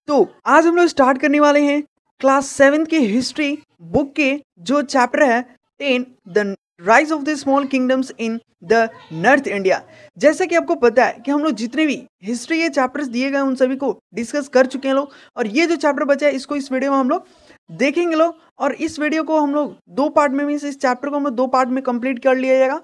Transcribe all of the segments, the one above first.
तो आज हम लोग स्टार्ट करने वाले हैं क्लास 7 की हिस्ट्री बुक के जो चैप्टर है 10 the rise of the small kingdoms in the north India. जैसे कि आपको पता है कि हम लोग जितने भी हिस्ट्री के चैप्टर्स दिए गए उन सभी को डिस्कस कर चुके हैं लोग, और ये जो चैप्टर बचा है इसको इस वीडियो में हम लोग देखेंगे लोग। और इस वीडियो को हम लोग दो पार्ट में, मीन्स इस चैप्टर को हम लोग दो पार्ट में कंप्लीट कर लिया जाएगा।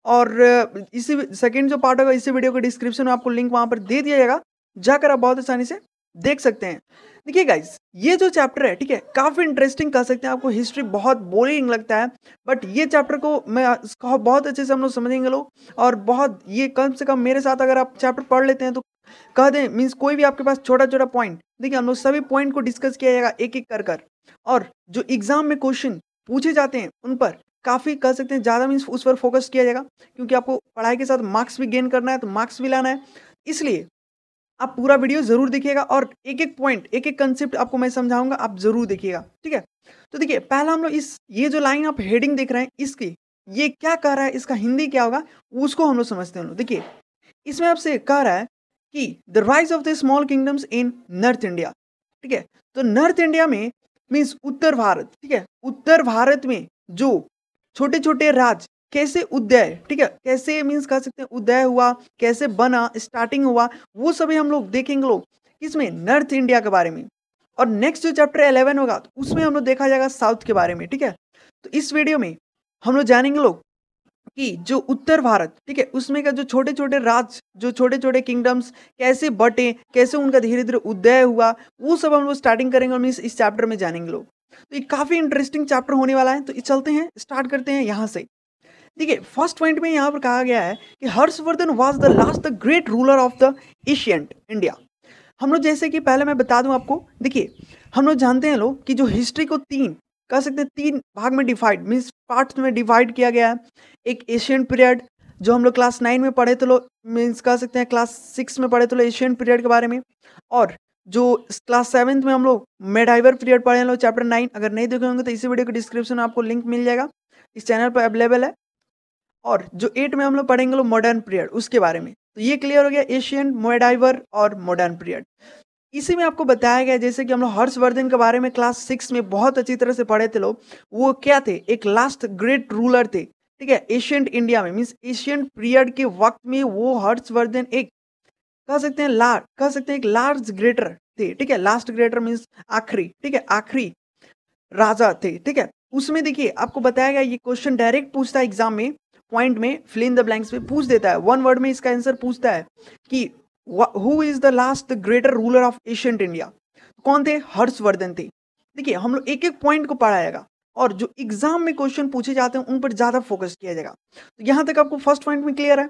और इसी सेकंड जो पार्ट होगा इसी वीडियो के डिस्क्रिप्शन में आपको लिंक वहां पर दे दिया जाएगा, जाकर आप बहुत आसानी से देख सकते हैं। देखिए गाइस, ये जो चैप्टर है ठीक है काफी इंटरेस्टिंग कह सकते हैं। आपको हिस्ट्री बहुत बोरिंग लगता है, बट ये चैप्टर को मैं इसको बहुत अच्छे से हम लोग समझेंगे लोग। और बहुत ये कम से कम मेरे साथ अगर आप चैप्टर पढ़ लेते हैं तो कह दें, मीन्स कोई भी आपके पास छोटा छोटा पॉइंट, देखिए हम लोग सभी पॉइंट को डिस्कस किया जाएगा एक एक कर। और जो एग्जाम में क्वेश्चन पूछे जाते हैं उन पर काफी कह सकते हैं ज्यादा, मीन्स उस पर फोकस किया जाएगा, क्योंकि आपको पढ़ाई के साथ मार्क्स भी गेन करना है, तो मार्क्स भी लाना है। इसलिए आप पूरा वीडियो जरूर देखिएगा और एक एक पॉइंट, एक एक कंसेप्ट आपको मैं समझाऊंगा, आप जरूर देखिएगा, ठीक है। तो देखिए पहला हम लोग ये जो लाइन आप हेडिंग देख रहे हैं इसकी ये क्या कह रहा है, इसका हिंदी क्या होगा उसको हम लोग समझते हैं। देखिए इसमें आपसे कह रहा है कि the rise of the small kingdoms in north India, ठीक है। तो नॉर्थ इंडिया में मीन्स उत्तर भारत, ठीक है, उत्तर भारत में जो छोटे छोटे राज्य कैसे उदय, ठीक है, कैसे मीन्स कह सकते हैं उदय हुआ, कैसे बना, स्टार्टिंग हुआ, वो सभी हम लोग देखेंगे लोग किसमें, नॉर्थ इंडिया के बारे में। और नेक्स्ट जो चैप्टर 11 होगा तो उसमें हम लोग देखा जाएगा साउथ के बारे में, ठीक है। तो इस वीडियो में हम लोग जानेंगे लोग कि जो उत्तर भारत, ठीक है, उसमें का जो छोटे छोटे राज्य, जो छोटे छोटे किंगडम्स कैसे बटे, कैसे उनका धीरे धीरे उदय हुआ, वो सब हम लोग स्टार्टिंग करेंगे और इस चैप्टर में जानेंगे लोग। तो ये काफी इंटरेस्टिंग चैप्टर होने वाला है। तो चलते हैं, स्टार्ट करते हैं यहाँ से। देखिए फर्स्ट पॉइंट में यहाँ पर कहा गया है कि Harshvardhan was the last the great ruler of the ancient India. हम लोग जैसे कि पहले मैं बता दूं आपको, देखिए हम लोग जानते हैं लोग कि जो हिस्ट्री को तीन कह सकते हैं, तीन भाग में डिवाइड, मीन्स पार्ट्स में डिवाइड किया गया है। एक एशियन पीरियड जो हम लोग क्लास 9 में पढ़े थे लोग, मीन्स कह सकते हैं क्लास 6 में पढ़े थे लोग एशियन पीरियड के बारे में। और जो क्लास 7 में हम लोग मेडाइवर पीरियड पढ़े हैं लोग चैप्टर 9। अगर नहीं देखे होंगे तो इसी वीडियो के डिस्क्रिप्शन में आपको लिंक मिल जाएगा, इस चैनल पर अवेलेबल है। और जो 8 में हम लोग पढ़ेंगे लोग मॉडर्न पीरियड उसके बारे में। तो ये क्लियर हो गया, एशियन, मेडाइवर और मॉडर्न पीरियड। इसी में आपको बताया गया जैसे कि हम लोग हर्षवर्धन के बारे में क्लास 6 में बहुत अच्छी तरह से पढ़े थे लोग। वो क्या थे, एक लास्ट ग्रेट रूलर थे, ठीक है, एशियंट इंडिया में, मीन्स एशियन पीरियड के वक्त में वो हर्षवर्धन एक कह सकते हैं एक लार्ज ग्रेटर थे, ठीक है। लास्ट ग्रेटर मीन्स आखिरी, ठीक है, आखिरी राजा थे, ठीक है। उसमें देखिए आपको बताया गया, ये क्वेश्चन डायरेक्ट पूछता है एग्जाम में, पॉइंट में फिल इन द ब्लैंक्स में पूछ देता है, वन वर्ड में इसका आंसर पूछता है कि who is the last greater ruler of ancient India. कौन थे, हर्षवर्धन थे। देखिए हम लोग एक एक पॉइंट को पढ़ाएगा और जो एग्जाम में क्वेश्चन पूछे जाते हैं उन पर ज्यादा फोकस किया जाएगा। तो यहां तक आपको फर्स्ट पॉइंट में क्लियर है।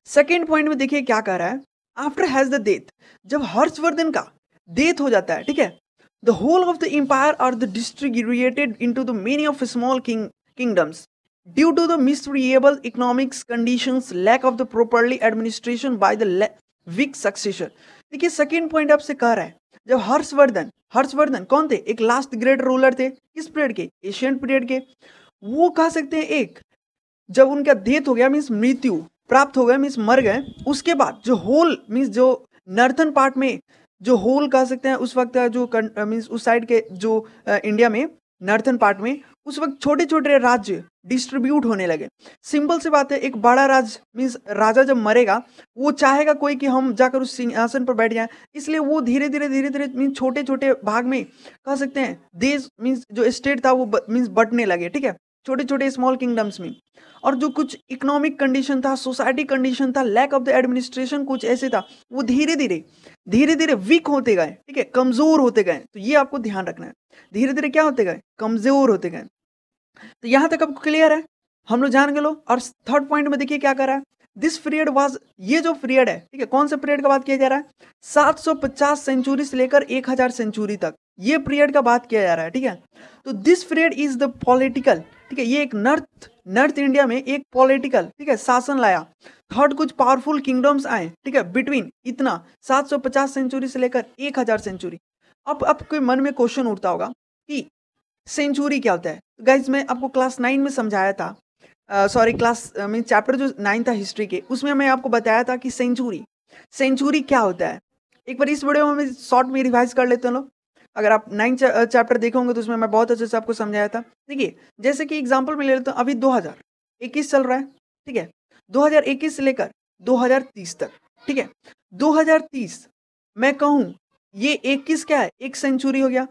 सेकेंड पॉइंट में देखिए क्या कह रहा है, आफ्टर हैज द डेथ, जब हर्षवर्धन का डेथ हो जाता है, ठीक है, the whole of the empire are the distributed into the many of small kingdoms due to the miserable economic conditions, lack of the properly administration by the weak successor। देखिए second point आपसे कह रहा है, जब हर्षवर्धन कौन थे, एक last great ruler थे, किस पीरियड के, एशियन पीरियड के। वो कह सकते हैं एक जब उनका डेथ हो गया, मीन्स मृत्यु प्राप्त हो गया, मीन्स मर गए, उसके बाद जो होल मीन्स जो नॉर्थन पार्ट में जो होल कह सकते हैं उस वक्त जो मीन्स उस साइड के जो इंडिया में नॉर्थन पार्ट में उस वक्त छोटे छोटे राज्य डिस्ट्रीब्यूट होने लगे। सिंपल सी बात है, एक बड़ा राज्य मीन्स राजा जब मरेगा वो चाहेगा कोई कि हम जाकर उस सिंहासन पर बैठ जाएं, इसलिए वो धीरे धीरे मीन्स छोटे छोटे भाग में कह सकते हैं देश मीन्स जो स्टेट था वो मीन्स बंटने लगे, ठीक है, छोटे छोटे स्मॉल किंगडम्स में। और जो कुछ इकोनॉमिक कंडीशन था, सोसाइटी कंडीशन था, लैक ऑफ द एडमिनिस्ट्रेशन कुछ ऐसे था, वो धीरे धीरे वीक होते गए, ठीक है, कमजोर होते गए। तो ये आपको ध्यान रखना है, धीरे धीरे क्या होते गए, कमजोर होते गए। तो यहां तक आपको क्लियर है, हम लोग जान गए लो। और थर्ड पॉइंट में देखिए क्या कर रहा है, दिस पीरियड वाज, ये जो पीरियड है, ठीक है, कौन सा पीरियड का बात किया जा रहा है, 750 सेंचुरी से लेकर 1000 सेंचुरी तक ये पीरियड का बात किया जा रहा है, ठीक है। तो this period is the political, ठीक है, ये एक नॉर्थ इंडिया में एक पॉलिटिकल, ठीक है, शासन लाया। थर्ड कुछ पावरफुल किंगडम्स आए, ठीक है, बिटवीन इतना 750 सेंचुरी से लेकर 1000 सेंचुरी। अब आपके मन में क्वेश्चन उठता होगा कि सेंचुरी क्या होता है। तो गाइज मैं आपको क्लास 9 में समझाया था, सॉरी क्लास मीन चैप्टर जो 9 था हिस्ट्री के, उसमें मैं आपको बताया था कि सेंचुरी क्या होता है। एक बार इस वीडियो में शॉर्ट में रिवाइज कर लेते हैं लोग। अगर आप 9 चैप्टर देखे होंगे तो उसमें मैं बहुत अच्छे से आपको समझाया था। देखिए जैसे कि एग्जाम्पल में ले लेते हैं, अभी 2021 चल रहा है, ठीक है, 2021 से लेकर 2030 तक, ठीक है। 2030 मैं कहूँ ये 21 क्या है, एक सेंचुरी हो गया,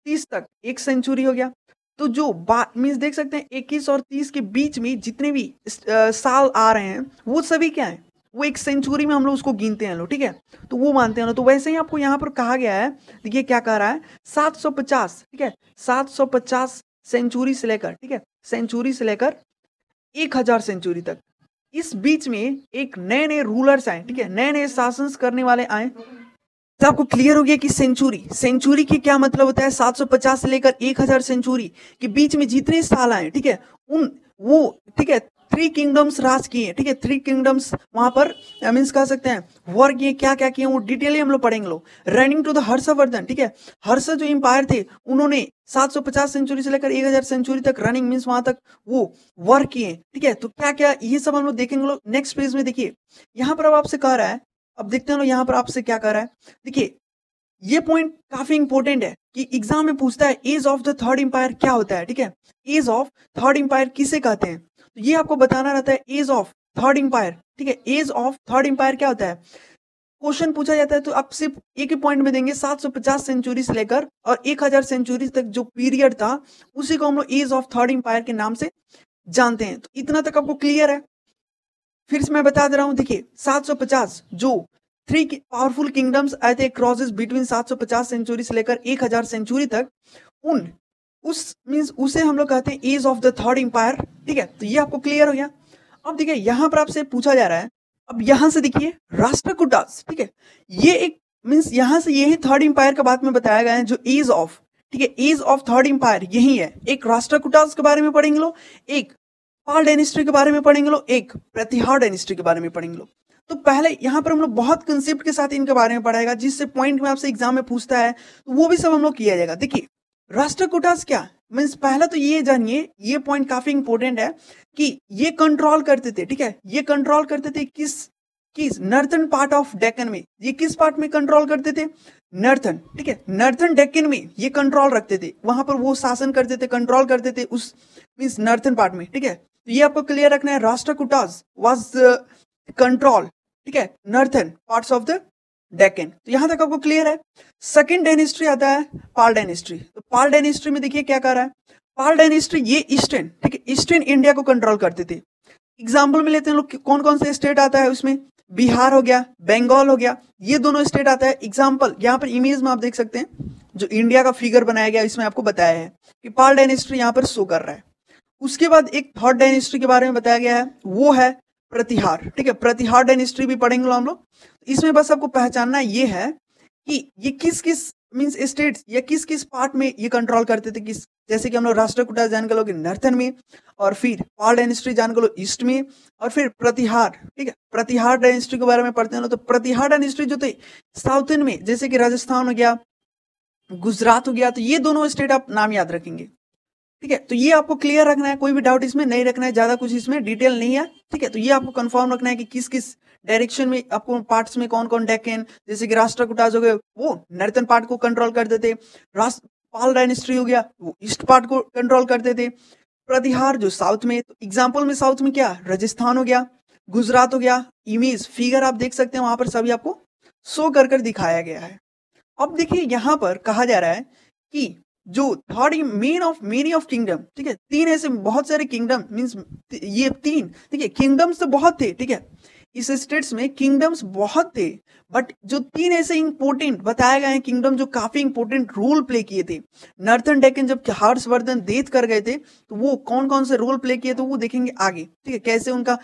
30 तक एक सेंचुरी हो गया। तो जो मीन्स देख सकते हैं 21 और 30 के बीच में जितने भी साल आ रहे हैं वो सभी क्या है, वो एक सेंचुरी में हम लोग उसको गिनते हैं लोग, ठीक है, तो वो मानते हैं लोग। तो वैसे ही आपको यहाँ पर कहा गया है, देखिए क्या कह रहा है, 750, ठीक है, 750 सेंचुरी से लेकर, ठीक है, सेंचुरी से लेकर 1000 सेंचुरी तक, इस बीच में एक नए नए रूलर्स आए, ठीक है, नए नए शासन करने वाले आए। तो आपको क्लियर हो गया कि सेंचुरी, सेंचुरी की क्या मतलब होता है, 750 से लेकर 1000 सेंचुरी के बीच में जितने साल आए, ठीक है, उन वो, ठीक है, 3 किंगडम्स राज किए, ठीक है, 3 किंगडम्स वहां पर मीन्स कह सकते हैं वॉर किए, क्या क्या किए वो डिटेल हम लोग पढ़ेंगे लोग। रनिंग टू द हर्षवर्धन, ठीक है, हर्ष जो एम्पायर थे उन्होंने 750 सेंचुरी से लेकर 1000 सेंचुरी तक रनिंग मीन्स वहां तक वो वॉर किए, ठीक है। तो क्या क्या ये सब हम लोग देखेंगे लोग नेक्स्ट पेज में। देखिए यहाँ पर अब आपसे कह रहा है, अब देखते हैं लोग यहाँ पर आपसे क्या कह रहा है। देखिए ये पॉइंट काफी इंपॉर्टेंट है कि एग्जाम में पूछता है age of the third empire क्या होता है, ठीक है, एज ऑफ थर्ड एम्पायर किसे कहते हैं, तो ये आपको बताना रहता है एज ऑफ थर्ड एम्पायर, ठीक है, एज ऑफ थर्ड एम्पायर क्या होता है। क्वेश्चन पूछा जाता है तो आप सिर्फ एक ही पॉइंट में देंगे, 750 सेंचुरी से लेकर और 1000 सेंचुरी तक जो पीरियड था उसी को हम लोग एज ऑफ थर्ड एम्पायर के नाम से जानते हैं। तो इतना तक आपको क्लियर है। फिर से मैं बता दे रहा हूं, देखिए 750 जो 3 पावरफुल किंगडम्स आए थे क्रॉसेस बिटवीन 750 सेंचुरी से लेकर 1000 सेंचुरी तक, उस मींस उसे हम लोग कहते हैं age of the third empire, ठीक है। तो ये आपको क्लियर हो गया। अब देखिए यहां पर आपसे पूछा जा रहा है, अब यहां से देखिए राष्ट्रकूटास, ठीक है, ये एक मींस यहां से यही थर्ड एम्पायर का बात में बताया गया है जो एज ऑफ, ठीक है, एज ऑफ थर्ड एम्पायर यही है। एक राष्ट्रकूटास के बारे में पढ़ेंगे लोग, एक पाल डायनेस्टी के बारे में पढ़ेंगे लोग, एक प्रतिहार डायनेस्टी के बारे में पढ़ेंगे लोग। तो पहले यहाँ पर हम लोग बहुत कंसेप्ट के साथ इनके बारे में पढ़ाएगा, जिससे पॉइंट में आपसे एग्जाम में पूछता है तो वो भी सब हम लोग किया जाएगा। देखिए राष्ट्रकूटास क्या मीन्स, पहला तो ये जानिए, ये पॉइंट काफी इंपॉर्टेंट है कि ये कंट्रोल करते थे, ठीक है, ये कंट्रोल करते थे किस नॉर्थन पार्ट ऑफ डेक्कन में। ये किस पार्ट में कंट्रोल करते थे, नॉर्थन, ठीक है, नॉर्थन डेक्कन में ये कंट्रोल रखते थे, वहां पर वो शासन करते थे, कंट्रोल करते थे उस मीन्स नॉर्थन पार्ट में, ठीक है। तो ये आपको क्लियर रखना है, राष्ट्रकूटास वाज कंट्रोल, ठीक है, northern parts of the Deccan. तो यहां तक आपको क्लियर है। सेकंड डायनेस्टी आता है पाल डायनेस्टी। तो पाल डायनेस्टी में देखिए क्या कर रहा है, पाल डायनेस्टी ये ईस्टर्न, ठीक है, ईस्टर्न इंडिया को कंट्रोल करते थे। एग्जाम्पल में लेते हैं लोग, कौन कौन से स्टेट आता है उसमें, बिहार हो गया, बंगाल हो गया, ये दोनों स्टेट आता है। एग्जाम्पल यहाँ पर इमेज में आप देख सकते हैं, जो इंडिया का फिगर बनाया गया इसमें आपको बताया है कि पाल डायनेस्टी यहाँ पर शो कर रहा है। उसके बाद एक थर्ड डायनेस्टी के बारे में बताया गया है, वो है प्रतिहार, ठीक है, प्रतिहार डायनेस्टी भी पढ़ेंगे हम लोग। इसमें बस आपको पहचानना ये है कि ये किस किस मींस स्टेट्स या किस किस पार्ट में ये कंट्रोल करते थे, किस, जैसे कि हम लोग राष्ट्रकूटास जान के लोग नॉर्थन में, और फिर पाल डायनेस्टी जान के लोग ईस्ट में, और फिर प्रतिहार, ठीक है, प्रतिहार डायनेस्टी के बारे में पढ़ते हैं। तो प्रतिहार डायनेस्टी जो थे साउथन में, जैसे कि राजस्थान हो गया, गुजरात हो गया, तो ये दोनों स्टेट आप नाम याद रखेंगे, ठीक है। तो ये आपको क्लियर रखना है, कोई भी डाउट इसमें नहीं रखना है, ज्यादा कुछ इसमें डिटेल नहीं है, ठीक है। तो ये आपको कंफर्म रखना है कि किस किस डायरेक्शन में आपको पार्ट्स में कौन कौन डेक्कन, जैसे कि राष्ट्रकूटास हो गए वो नॉर्थन पार्ट को कंट्रोल करते थे, पाल डायनेस्टी हो गया वो ईस्ट पार्ट को कंट्रोल करते थे, प्रतिहार जो साउथ में, तो एग्जाम्पल में साउथ में क्या राजस्थान हो गया, गुजरात हो गया। इमेज फिगर आप देख सकते हैं वहां पर सभी आपको शो कर दिखाया गया है। अब देखिए यहाँ पर कहा जा रहा है कि जो थर्ड मेनी ऑफ किंगडम, ठीक है, 3 ऐसे बहुत सारे किंगडम मींस ये 3, ठीक है, किंगडम्स तो बहुत थे, ठीक है, इस स्टेट्स में किंगडम्स बहुत थे, बट जो 3 ऐसे इंपॉर्टेंट बताए गए हैं किंगडम जो काफी इंपॉर्टेंट रोल प्ले किए थे नॉर्थन डेक्कन जब हर्षवर्धन देत कर गए थे, तो वो कौन कौन से रोल प्ले किए थे वो देखेंगे आगे, ठीक है, कैसे उनका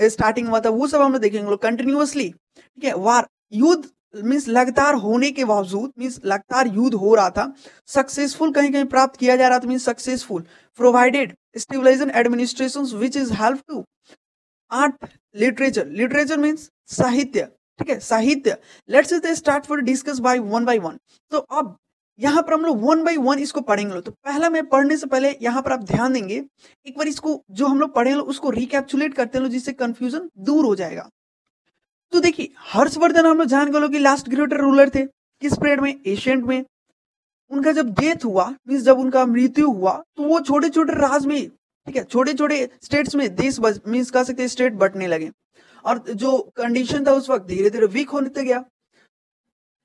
स्टार्टिंग हुआ था वो सब हम लोग देखेंगे कंटिन्यूअसली, ठीक है। वार युद्ध मीन्स लगातार होने के बावजूद, मीन्स लगातार युद्ध हो रहा था, सक्सेसफुल कहीं कहीं प्राप्त किया जा रहा था, means successful provided stabilization administration which is help to art literature, literature means साहित्य, ठीक है, साहित्य। Let's start for discuss by one. तो अब यहाँ पर हम लोग 1 by 1 इसको पढ़ेंगे। तो पहला मैं पढ़ने से पहले यहाँ पर आप ध्यान देंगे, एक बार इसको जो हम लोग पढ़े उसको रिकैप्चुलेट करते हैं जिससे कंफ्यूजन दूर हो जाएगा। तो देखिए हर्षवर्धन हम लोग जान गए कि लास्ट ग्रेट रूलर थे किस पीरियड में, एशियंट में। उनका जब डेथ हुआ मीन्स जब उनका मृत्यु हुआ तो वो छोटे छोटे राज में, ठीक है, छोटे छोटे स्टेट्स में देश मीन्स कह सकते हैं स्टेट बंटने लगे, और जो कंडीशन था उस वक्त धीरे धीरे वीक होने गया।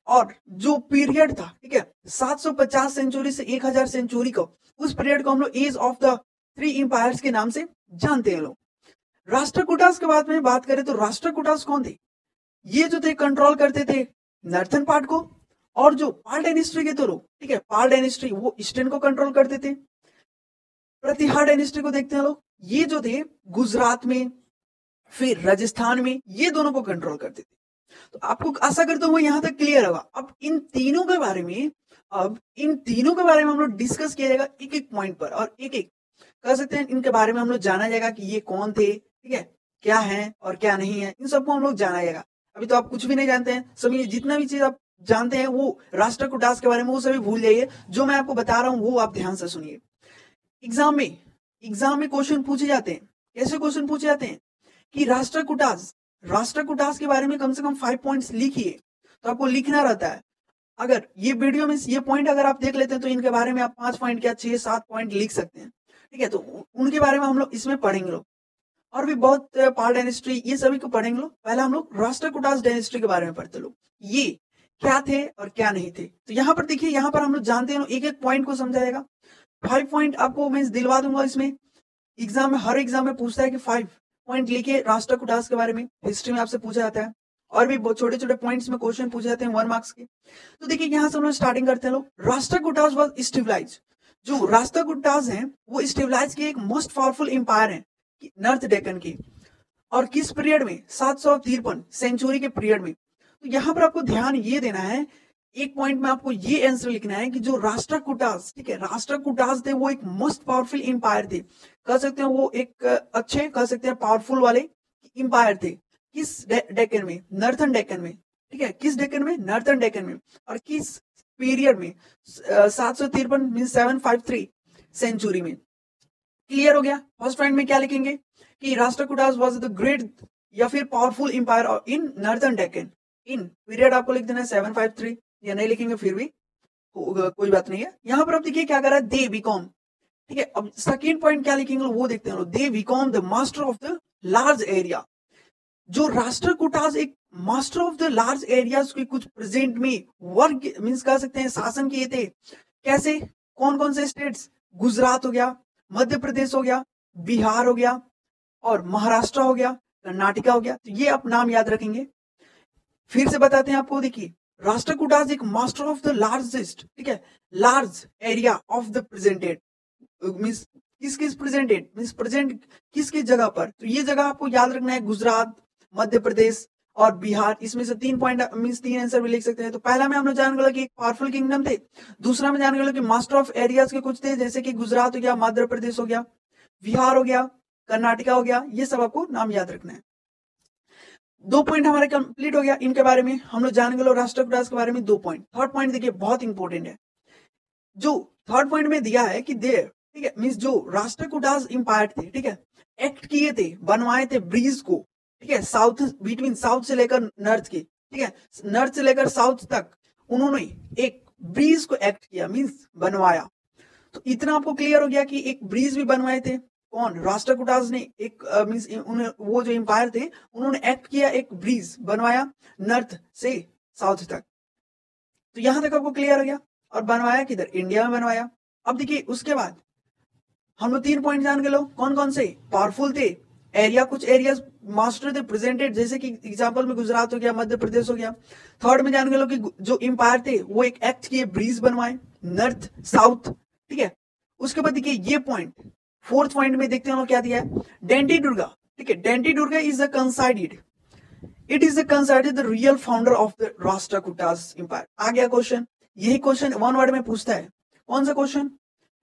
और जो पीरियड था, ठीक है, 750 सेंचुरी से 1000 सेंचुरी को, उस पीरियड को हम लोग एज ऑफ द 3 एम्पायर्स के नाम से जानते हैं लोग। राष्ट्रकूटास के बाद में बात करें तो राष्ट्रकूटास कौन थे? ये जो थे कंट्रोल करते थे नॉर्थन पार्ट को, और जो पाल डायनेस्टी के तो लोग, ठीक है, पाल डायनेस्टी वो ईस्टर्न को कंट्रोल करते थे। प्रतिहार डायनेस्टी को देखते हैं लोग, ये जो थे गुजरात में फिर राजस्थान में ये दोनों को कंट्रोल करते थे। तो आपको आशा करता हूँ यहां तक क्लियर होगा। अब इन तीनों के बारे में हम लोग डिस्कस किया जाएगा एक एक पॉइंट पर, और एक एक कह सकते हैं इनके बारे में हम लोग जाना जाएगा कि ये कौन थे, ठीक है, क्या है और क्या नहीं है, इन सबको हम लोग जाना जाएगा। अभी तो आप कुछ भी नहीं जानते हैं, सभी जितना भी चीज आप जानते हैं वो राष्ट्रकूटास के बारे में वो सभी भूल जाइए। जो मैं आपको बता रहा हूँ वो आप ध्यान से सुनिए। एग्जाम में क्वेश्चन पूछे जाते हैं। कैसे क्वेश्चन पूछे जाते हैं कि राष्ट्रकूटास के बारे में कम से कम 5 पॉइंट्स लिखिए। तो आपको लिखना रहता है। अगर ये वीडियो में ये पॉइंट अगर आप देख लेते हैं तो इनके बारे में आप 5 पॉइंट क्या 6-7 पॉइंट लिख सकते हैं, ठीक है। तो उनके बारे में हम लोग इसमें पढ़ेंगे लोग, और भी बहुत पाल डायनेस्टी ये सभी को पढ़ेंगे लोग। पहले हम लोग राष्ट्रकूटास डायनेस्टी के बारे में पढ़ते लोग, ये क्या थे और क्या नहीं थे। तो यहाँ पर देखिए, यहाँ पर हम लोग जानते हैं एक एक पॉइंट को समझाएगा। 5 पॉइंट आपको मैं दिलवा दूंगा। इसमें एग्जाम में, हर एग्जाम में पूछता है कि 5 पॉइंट लिखे राष्ट्रकूटास के बारे में। हिस्ट्री में आपसे पूछा जाता है, और भी छोटे छोटे पॉइंट्स में क्वेश्चन पूछे जाते हैं 1 मार्क्स के। तो देखिए यहाँ से हम लोग स्टार्टिंग करते हैं लोग। Rashtrakutas was stabilized. जो राष्ट्रकूटास हैं वो स्टेबलाइज के एक मोस्ट पावरफुल एम्पायर है नॉर्थ डेक्कन की, और किस पीरियड में? 753 सेंचुरी के पीरियड में। तो यहाँ पर आपको ध्यान ये देना है, एक पॉइंट में आपको ये आंसर लिखना है कि जो राष्ट्रकूटास, ठीक है, राष्ट्रकूटास थे वो एक मोस्ट पावरफुल एम्पायर थे। कह सकते हैं वो एक अच्छे, कह सकते हैं पावरफुल वाले एम्पायर थे। किस डेक्कन में? नॉर्थन डेक्कन में, ठीक है। किस डेक्कन में? नॉर्थन डेक्कन में। और किस पीरियड में? 753 मीन 753 सेंचुरी में। क्लियर हो गया? फर्स्ट पॉइंट में क्या लिखेंगे कि राष्ट्रकूटास वाज द ग्रेट या फिर powerful empire in northern Deccan. In period आपको लिख देना है 753, या नहीं लिखेंगे फिर भी कोई बात नहीं है। यहां पर आप देखिए क्या कर रहा है, दे बिकॉम, ठीक है। अब सेकंड पॉइंट क्या लिखेंगे वो देखते हैं। They become the master of the large area. जो राष्ट्रकूटास एक master of the large areas के कुछ प्रेजेंट में वर्क मींस कह सकते हैं शासन किए थे। कैसे? कौन कौन से स्टेट्स? गुजरात हो गया, मध्य प्रदेश हो गया, बिहार हो गया, और महाराष्ट्र हो गया, कर्नाटका हो गया। तो ये आप नाम याद रखेंगे। फिर से बताते हैं आपको, देखिए राष्ट्रकूटास एक मास्टर ऑफ द लार्जेस्ट, ठीक है, large area of the presented means किस प्रेजेंटेड मींस प्रेजेंट किस जगह पर। तो ये जगह आपको याद रखना है, गुजरात, मध्य प्रदेश और बिहार। इसमें से 3 पॉइंट मींस 3 आंसर भी लिख सकते हैं। तो पहला में हम लोग जान गए कि एक पावरफुल किंगडम थे। दूसरा में जान गए कि मास्टर ऑफ एरियाज के कुछ थे, जैसे कि गुजरात हो गया, मध्य प्रदेश हो गया, बिहार हो गया, कर्नाटका हो गया। ये सब आपको नाम याद रखना है। 2 पॉइंट हमारे कंप्लीट हो गया इनके बारे में। हम लोग जान गए राष्ट्रकूटास के बारे में 2 पॉइंट। थर्ड पॉइंट देखिए बहुत इंपॉर्टेंट है, जो थर्ड पॉइंट में दिया है कि देर, ठीक है, मींस जो राष्ट्रकूटास एम्पायर थे, ठीक है, एक्ट किए थे, बनवाए थे ब्रिज को, ठीक है, साउथ बिटवीन साउथ से लेकर नॉर्थ की, ठीक है, नॉर्थ से लेकर साउथ तक उन्होंने एक ब्रिज को एक्ट किया मींस बनवाया। तो इतना आपको क्लियर हो गया कि एक ब्रिज भी बनवाए थे। कौन? राष्ट्रकूटास ने एक मींस वो जो एम्पायर थे उन्होंने एक्ट किया, एक ब्रिज बनवाया नॉर्थ से साउथ तक। तो यहां तक आपको क्लियर हो गया। और बनवाया किधर? इंडिया में बनवाया। अब देखिए उसके बाद हम लोग 3 पॉइंट जान गए लोग, कौन कौन से? पावरफुल थे, एरिया कुछ एरियाज मास्टर थे प्रेजेंटेड, जैसे कि एग्जांपल में गुजरात हो गया, मध्य प्रदेश हो गया। थर्ड में जान गए लोग कि जो एम्पायर थे वो एक एक्ट किए, ब्रिज बनवाए नॉर्थ साउथ, ठीक है। उसके बाद देखिए ये पॉइंट, फोर्थ पॉइंट में देखते हैं क्या दिया है, डेंटी दुर्गा, ठीक है। Dantidurga is the considered, it is the considered the real founder of the Rashtrakutas empire. आ गया क्वेश्चन, यही क्वेश्चन 1 वर्ड में पूछता है। कौन सा क्वेश्चन?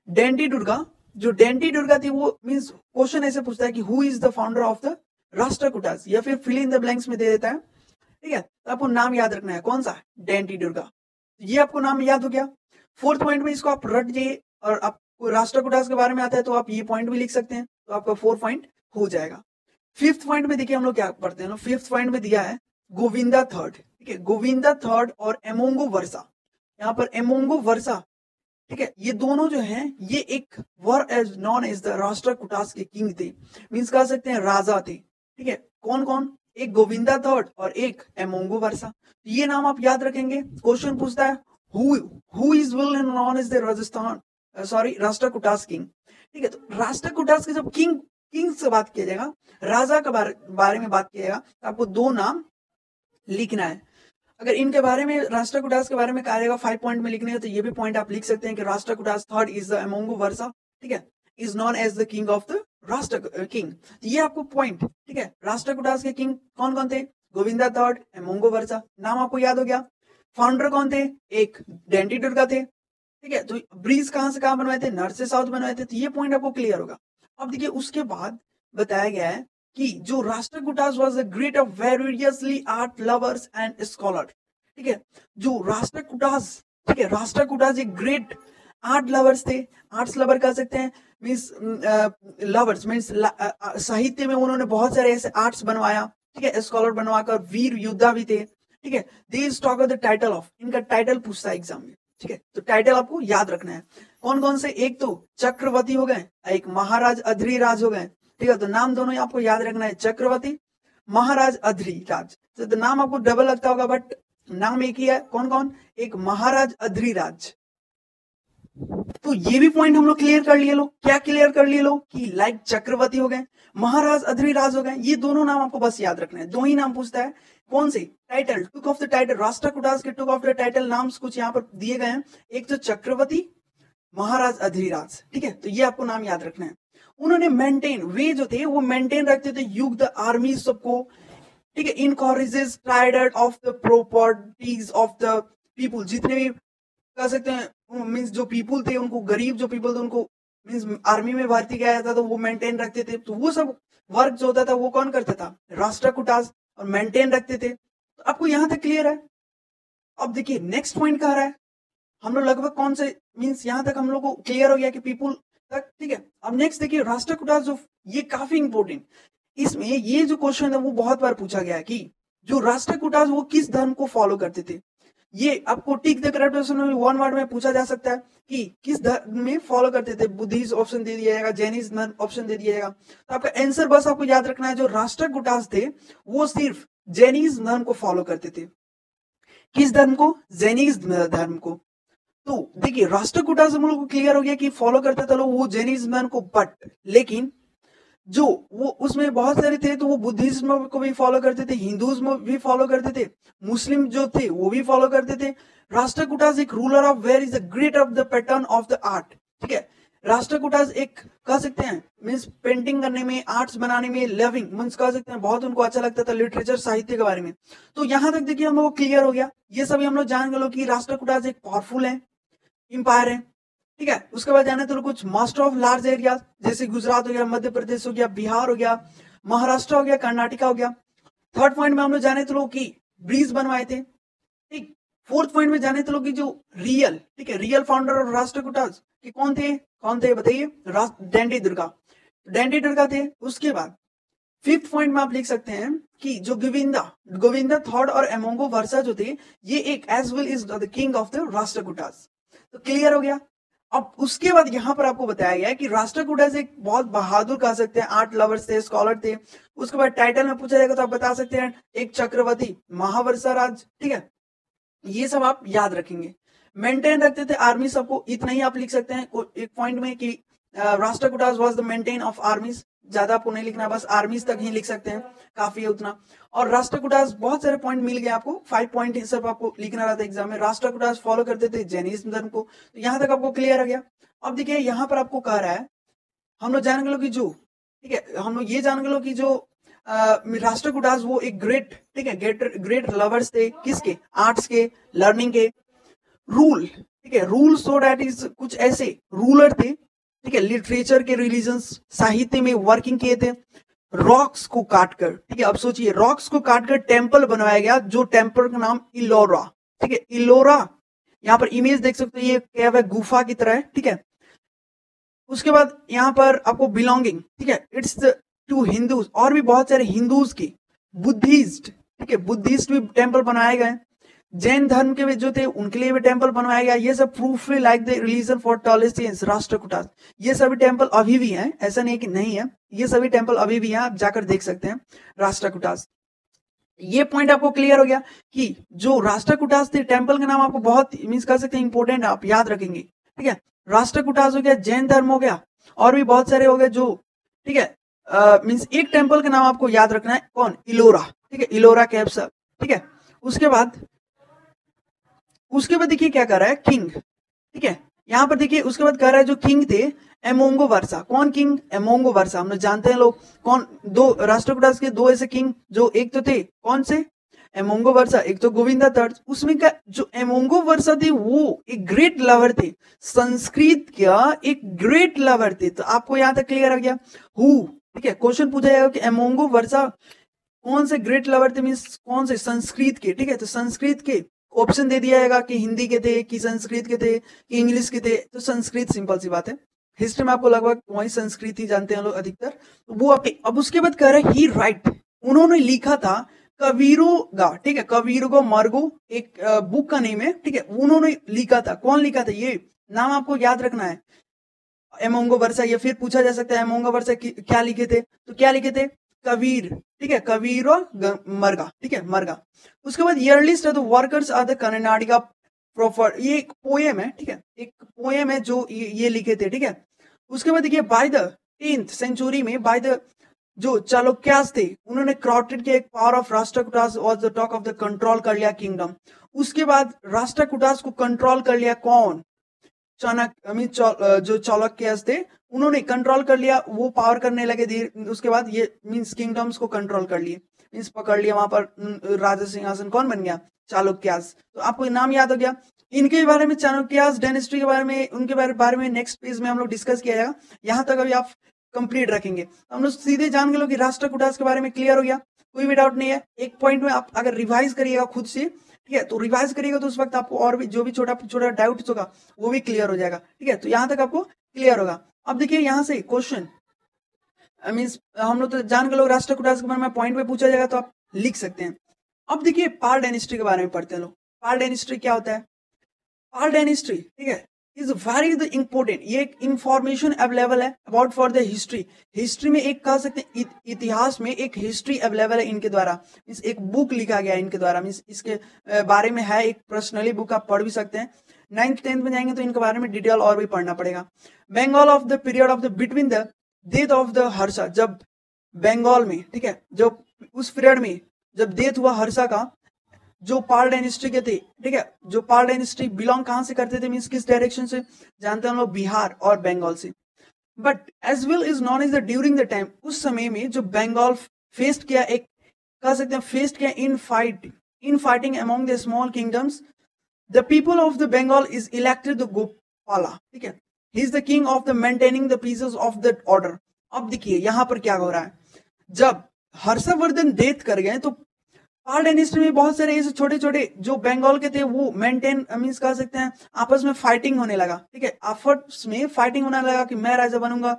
डेंटी दुर्गा। जो डेंटी दुर्गा थी वो मींस क्वेश्चन ऐसे पूछता है कि who is the founder of the Rashtrakutas, या फिर फिल इन द ब्लैंक्स में दे देता है, ठीक है। तो आपको नाम याद रखना है, कौन सा? डेंटी दुर्गा। ये आपको नाम याद हो गया। फोर्थ पॉइंट में इसको आप रट जाइए, और आपको राष्ट्रकूटास के बारे में आता है तो आप ये पॉइंट भी लिख सकते हैं, तो आपका 4 पॉइंट हो जाएगा। फिफ्थ पॉइंट में देखिए हम लोग क्या पढ़ते हैं। फिफ्थ पॉइंट में दिया है गोविंदा थर्ड, ठीक है, गोविंदा थर्ड और एमोंगो वर्षा, यहाँ पर एमोंगो वर्षा, ठीक है, ये दोनों जो हैं ये एक were as known as the Rashtrakutas के किंग थे, मींस कह सकते हैं राजा थे, ठीक है। कौन कौन? एक गोविंदा थर्ड और एक एमोंगो वर्षा। ये नाम आप याद रखेंगे। क्वेश्चन पूछता है who is will known as the Rajasthan sorry Rashtrakutas king, ठीक है। तो राष्ट्रकूटास के जब किंग से बात किया जाएगा, राजा के बारे में बात किया जाएगा, तो आपको दो नाम लिखना है। अगर इनके बारे में राष्ट्रकूटास के बारे में कहा जाएगा 5 पॉइंट में लिखने हैं, तो ये भी पॉइंट आप लिख सकते हैं कि Rashtrakutas third is the Amoghavarsha, ठीक है, is known as the king of the Rashtra king. ये आपको पॉइंट, ठीक है। राष्ट्रकूटास के किंग कौन कौन थे? गोविंदा थर्ड, एमोंगो वर्षा, नाम आपको याद हो गया। फाउंडर कौन थे? एक डेंटी दुर्गा थे, ठीक है। तो ब्रिज कहां से कहां बनवाए थे? नॉर्थ से साउथ बनवाए थे। तो ये पॉइंट आपको क्लियर होगा। अब देखिए उसके बाद बताया गया है कि जो Rashtrakutas was a great of variously art lovers and scholar, ठीक है। जो राष्ट्रकूटास, ठीक है, राष्ट्रकूटास एक ग्रेट आर्ट लवर्स थे। आर्ट्स लवर कह सकते हैं, मीन्स लवर्स मीन्स साहित्य में उन्होंने बहुत सारे ऐसे आर्ट्स बनवाया, ठीक है, स्कॉलर बनवाकर वीर योद्धा भी थे, ठीक है। This talk the title of, इनका टाइटल पूछता है एग्जाम में, ठीक है। तो टाइटल आपको याद रखना है कौन कौन से। एक तो चक्रवर्ती हो गए, एक महाराज अधरीराज हो गए, ठीक है। तो नाम दोनों ही आपको याद रखना है, चक्रवर्ती, महाराज अधरीराज। तो नाम आपको डबल लगता होगा बट नाम एक ही है। कौन कौन? एक महाराज अधरीराज। तो ये भी पॉइंट हम लोग क्लियर कर लिए। लोग क्या क्लियर कर लिए? लोग कि लाइक चक्रवर्ती हो गए, महाराज अधरीराज हो गए। ये दोनों नाम आपको बस याद रखना है। दो ही नाम पूछता है। कौन से? Title, took off the title, Rashtrakutas के टुक ऑफ द टाइटल नाम कुछ यहाँ पर दिए गए हैं। एक तो चक्रवर्ती, महाराज अधरीराज, ठीक है। तो ये आपको नाम याद रखना है। उन्होंने मेंटेन, वे जो थे वो मेंटेन रखते थे युद्ध आर्मी सबको, ठीक है, encourages traded of the properties of the people. जितने भी कह सकते हैं मीन्स जो पीपुल थे उनको, गरीब जो पीपल थे उनको मीन्स आर्मी में भर्ती किया जाता था, तो वो मेंटेन रखते थे। तो वो सब वर्क जो होता था वो कौन करता था? राष्ट्रकूटास, और मेंटेन रखते थे। तो आपको यहां तक क्लियर है। अब देखिए नेक्स्ट पॉइंट कह रहा है, हम लोग लगभग कौन से मीन्स यहां तक हम लोग को क्लियर हो गया कि पीपुल तक, ठीक है। अब नेक्स्ट देखिए राष्ट्रकूटास जो, ये काफी इंपॉर्टेंट, इसमें ये जो क्वेश्चन है वो बहुत बार पूछा गया कि जो राष्ट्रकूटास वो किस धर्म को फॉलो करते थे। ये आपको टिक द करेक्ट ऑप्शन में वन वर्ड में पूछा जा सकता है कि किस धर्म में फॉलो करते थे। बुद्धिस्ट ऑप्शन दे दिया जाएगा, जैनिज्म ऑप्शन दे दिया जाएगा। तो आपका आंसर बस आपको याद रखना है, जो राष्ट्रकूटास थे वो सिर्फ जैनिज्म धर्म को फॉलो करते थे। किस धर्म को? जैनिज्म धर्म को। तो देखिए राष्ट्रकूटास हम लोग को क्लियर हो गया कि फॉलो करते थे लोग वो जैनिज्म धर्म को, बट लेकिन जो वो उसमें बहुत सारे थे, तो वो बुद्धिज्म को भी फॉलो करते थे, हिंदुज्म भी फॉलो करते थे, मुस्लिम जो थे वो भी फॉलो करते थे। राष्ट्रकूटास एक ruler of where is the great of the pattern of the art, ठीक है। राष्ट्रकूटास एक कह सकते हैं मीन्स पेंटिंग करने में, आर्ट्स बनाने में लविंग मीन्स कह सकते हैं बहुत उनको अच्छा लगता था, लिटरेचर साहित्य के बारे में। तो यहां तक देखिए हम लोग को क्लियर हो गया। ये सभी हम लोग जान गए कि राष्ट्रकूटास एक पावरफुल है, इंपायर है, ठीक है। उसके बाद जाने तो कुछ मास्टर ऑफ लार्ज एरिया, जैसे गुजरात हो गया, मध्य प्रदेश हो गया, बिहार हो गया, महाराष्ट्र हो गया, कर्नाटका हो गया। थर्ड पॉइंट में हम लोग जाने तो लोग की ब्रिज बनवाए थे, ठीक। फोर्थ पॉइंट में जाने तो लोग की जो रियल, ठीक है, रियल फाउंडर ऑफ राष्ट्रकूटास कि कौन थे? कौन थे बताइए? डेंडी दुर्गा, डेंडी दुर्गा थे। उसके बाद फिफ्थ पॉइंट में आप लिख सकते हैं कि जो गोविंदा थर्ड और एमोंगो वर्षा जो थे, ये एक as well is the king of the Rashtrakutas. तो क्लियर हो गया। अब उसके बाद यहां पर आपको बताया गया है कि राष्ट्रकूटास एक बहुत बहादुर कह सकते हैं, आर्ट लवर्स थे, स्कॉलर थे। उसके बाद टाइटल में पूछा जाएगा तो आप बता सकते हैं एक चक्रवर्ती, महावर्षा राज, ठीक है। ये सब आप याद रखेंगे। मेंटेन रखते थे आर्मी सबको, इतना ही आप लिख सकते हैं एक पॉइंट में कि Rashtrakutas was the maintain of आर्मीज। ज्यादा आपको नहीं लिखना, बस आर्मीज तक ही लिख सकते हैं, काफी है उतना। और राष्ट्रकूटास बहुत सारे पॉइंट मिल गए आपको, 5 पॉइंट सब आपको लिखना रहता है एग्जाम में। राष्ट्रकूटास फॉलो करते थे जैनिज्म धर्म को। तो यहां तक आपको क्लियर हो गया। अब देखिए यहां पर आपको कह रहा है, हम लोग जान गए कि जो, ठीक है, हम लोग ये जान गए कि जो राष्ट्रकूटास वो एक ग्रेट, ठीक है, ग्रेट लवर्स थे, किसके? आर्ट्स के, लर्निंग के, रूल, ठीक है, रूल सो डैट इज कुछ ऐसे रूलर थे, ठीक है, लिटरेचर के, रिलीजन, साहित्य में वर्किंग किए थे। रॉक्स को काटकर, ठीक है, अब सोचिए रॉक्स को काटकर टेंपल बनवाया गया, जो टेंपल का नाम इलोरा, ठीक है, इलोरा। यहाँ पर इमेज देख सकते हैं, ये क्या है? गुफा की तरह है, ठीक है। उसके बाद यहाँ पर आपको बिलोंगिंग, ठीक है, इट्स टू हिंदूज, और भी बहुत सारे हिंदूज की, बुद्धिस्ट, ठीक है, बुद्धिस्ट भी टेम्पल बनाए गए, जैन धर्म के भी जो थे उनके लिए भी टेम्पल बनवाया गया। ये सब प्रूफली like the religion for tolerance, Rashtrakutas, ये सभी टेम्पल अभी भी हैं, ऐसा नहीं कि नहीं है, ये सभी टेम्पल अभी भी हैं, आप जाकर देख सकते हैं राष्ट्रकूटास। ये पॉइंट आपको क्लियर हो गया कि जो राष्ट्रकूटास थे टेम्पल का नाम आपको बहुत मीन्स कर सकते हैं इंपॉर्टेंट, आप याद रखेंगे। ठीक है, राष्ट्रकूटास हो गया, जैन धर्म हो गया, और भी बहुत सारे हो गए जो, ठीक है, मीन्स एक टेम्पल का नाम आपको याद रखना है, कौन, इलोरा। ठीक है, इलोरा केव्स। ठीक है, उसके बाद देखिए क्या कर रहा है, किंग। ठीक है, यहां पर देखिए उसके बाद कह रहा है जो किंग थे एमोंगो वर्षा। कौन किंग, एमोंगो वर्षा, हम लोग जानते हैं लोग कौन, दो राष्ट्रकूटास के दो ऐसे किंग जो एक तो थे कौन से, एमोंगो वर्षा, एक तो गोविंदा थर्ड। उसमें का जो एमोंगो वर्षा थे वो एक ग्रेट लवर थे, संस्कृत का एक ग्रेट लवर थे। तो आपको यहां तक क्लियर हो गया हु। ठीक है, क्वेश्चन पूछा जाएगा कि एमोंगो वर्षा कौन से ग्रेट लवर थे, मीन्स कौन से, संस्कृत के। ठीक है, तो संस्कृत के ऑप्शन दे दिया जाएगा कि हिंदी के थे, कि संस्कृत के थे, कि इंग्लिश के थे। तो संस्कृत, सिंपल सी बात है, हिस्ट्री में आपको लगभग वही संस्कृत ही जानते हैं लोग अधिकतर, तो वो आपके। अब उसके बाद कह रहे ही राइट, उन्होंने लिखा था कबीरोगा। ठीक है, कबीरोगा मरगो एक बुक का नेम है। ठीक है, उन्होंने लिखा था, कौन लिखा था, ये नाम आपको याद रखना है, एमोंगो वर्षा। या फिर पूछा जा सकता है एमोंगो वर्षा क्या लिखे थे, तो क्या लिखे थे, कबीर। ठीक है, कबीर और मरगा। ठीक है, मरगा। उसके बाद ईयरलिस्ट है, तो workers are the Karnataka proper, ये एक पोएम है। ठीक है, एक पोएम है जो ये लिखे थे। ठीक है, उसके बाद देखिए बाय द 10th सेंचुरी में, बाय द जो चालुक्यास थे, उन्होंने क्राउटेड के एक power of Rashtrakutas was the talk of the control कर लिया किंगडम। उसके बाद राष्ट्रकूटास को कंट्रोल कर लिया कौन, चाणक्य, जो चालुक्यास थे उन्होंने कंट्रोल कर लिया, वो पावर करने लगे धीरे। उसके बाद ये मींस किंगडम्स को कंट्रोल कर लिए, मींस पकड़ लिया, वहां पर राजा सिंहासन कौन बन गया, चालुक्यास। तो आपको नाम याद हो गया। इनके बारे में, चाणक्यास डायनेस्टी के बारे में, उनके बारे में नेक्स्ट पेज में हम लोग डिस्कस किया जाएगा। यहाँ तक अभी आप कंप्लीट रखेंगे, हम लोग सीधे जान के लो कि राष्ट्रकूटास के बारे में क्लियर हो गया, कोई भी डाउट नहीं है। एक पॉइंट में आप अगर रिवाइज करिएगा खुद से, ठीक है, तो रिवाइज करिएगा तो उस वक्त आपको और भी जो भी छोटा छोटा डाउट होगा वो भी क्लियर हो जाएगा। ठीक है, तो यहाँ तक आपको क्लियर होगा। अब देखिए यहाँ से क्वेश्चन, मीन्स हम लोग तो जान के लोग राष्ट्रकूटास के बारे में पॉइंट में पूछा जाएगा तो आप लिख सकते हैं। अब देखिए पाल डायनेस्टी के बारे में पढ़ते हैं लोग। पाल डायनेस्टी क्या होता है, पाल डायनेस्टी, ठीक है, इज वेरी द इम्पोर्टेंट, ये एक इंफॉर्मेशन अवेलेबल है about for the history. History में एक कह सकते हैं, इतिहास में एक हिस्ट्री अवेलेबल है इनके द्वारा, मीन्स एक बुक लिखा गया है इनके द्वारा, मीन्स इसके बारे में है एक पर्सनली बुक, आप पढ़ भी सकते हैं। 9th 10th में जाएंगे तो इनके बारे में डिटेल और भी पढ़ना पड़ेगा। Bengal of the period of the between the death of the Harsha, जब बंगाल में, ठीक है, जब उस पीरियड में जब डेथ हुआ हर्षा का, जो पाल डायनेस्टी के थे। ठीक है, जो पाल डायनेस्टी बिलोंग कहां से करते थे, मीन्स किस डायरेक्शन से, जानते हैं हम लोग बिहार और बंगाल से। But as well is known as the during the time, उस समय में जो बंगाल फेस्ट किया, एक कह सकते हैं फेस्ट किया in fighting among the small kingdoms, the people of the Bengal is elected the Gopala. ठीक है, he is the king of the maintaining the pieces of the order. अब देखिए यहां पर क्या हो रहा है, जब हर्षवर्धन डेथ कर गए तो पाल डायनेस्टी में बहुत सारे ऐसे छोटे छोटे जो बंगाल के थे वो मेंटेन मीन्स कह सकते हैं आपस में फाइटिंग होने लगा। ठीक है, आपस में फाइटिंग होने लगा कि मैं राजा बनूंगा।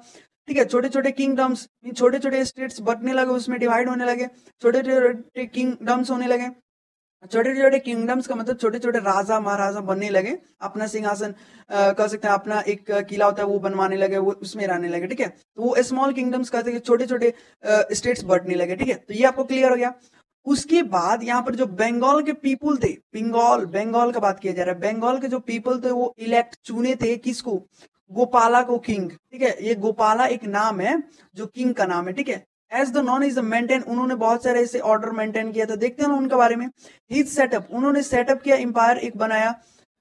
ठीक है, छोटे छोटे किंगडम्स, छोटे छोटे स्टेट्स बटने लगे, उसमें डिवाइड होने लगे, छोटे छोटे किंगडम्स होने लगे। छोटे छोटे किंगडम्स का मतलब छोटे छोटे राजा महाराजा बनने लगे, अपना सिंहासन कह सकते हैं अपना एक किला होता है वो बनवाने लगे, वो उसमें रहने लगे। ठीक है, तो वो स्मॉल किंगडम्स कहते हैं, छोटे छोटे स्टेट्स बटने लगे। ठीक है, तो ये आपको क्लियर हो गया। उसके बाद यहाँ पर जो बंगाल के पीपल थे, बंगाल का बात किया जा रहा है, बंगाल के जो पीपल थे वो इलेक्ट चुने थे किसको, गोपाला को किंग। ठीक है, ये गोपाला एक नाम है जो किंग का नाम है। ठीक है, as the known is the maintain, उन्होंने बहुत सारे ऐसे ऑर्डर मेंटेन किया था, देखते हैं ना उनके बारे में। हिज सेटअप, उन्होंने सेटअप किया एम्पायर एक बनाया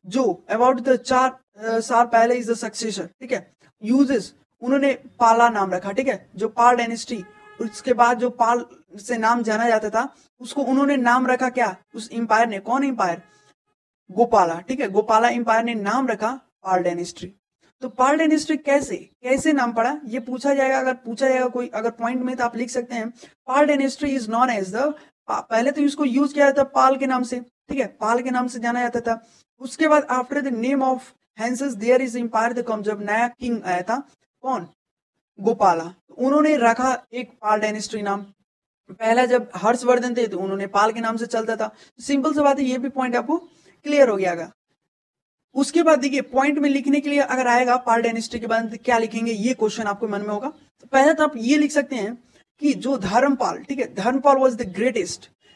जो अबाउट द 4 साल पहले इज द सक्सेसर। ठीक है, यूजेस, उन्होंने पाला नाम रखा। ठीक है, जो पाल डायनेस्टी, उसके बाद जो पाल से नाम जाना जाता था उसको उन्होंने नाम रखा क्या, उस एम्पायर ने, कौन एम्पायर, गोपाला। ठीक है, गोपाला एम्पायर ने नाम रखा पाल डायनेस्टी। तो पाल डायनेस्टी कैसे नाम पड़ा ये पूछा जाएगा, अगर पूछा जाएगा कोई अगर पॉइंट में तो आप लिख सकते हैं Pala dynasty is known as the, पहले तो इसको यूज किया जाता पाल के नाम से। ठीक है, पाल के नाम से जाना जाता था। उसके बाद आफ्टर द नेम ऑफ हैंसेस there is empire the come, जब नया किंग आया था कौन, गोपाला, उन्होंने रखा एक पाल डायनेस्टी नाम। पहला जब हर्षवर्धन थे तो उन्होंने पाल के नाम से चलता था। सिंपल सी बात है, ये भी पॉइंट आपको क्लियर हो गया। उसके बाद देखिए पॉइंट में लिखने के लिए अगर आएगा पाल डायनेस्टी के बाद क्या लिखेंगे, ये क्वेश्चन आपको मन में होगा। तो पहले तो आप ये लिख सकते हैं कि जो धर्मपाल, ठीक है, Dharmapal was the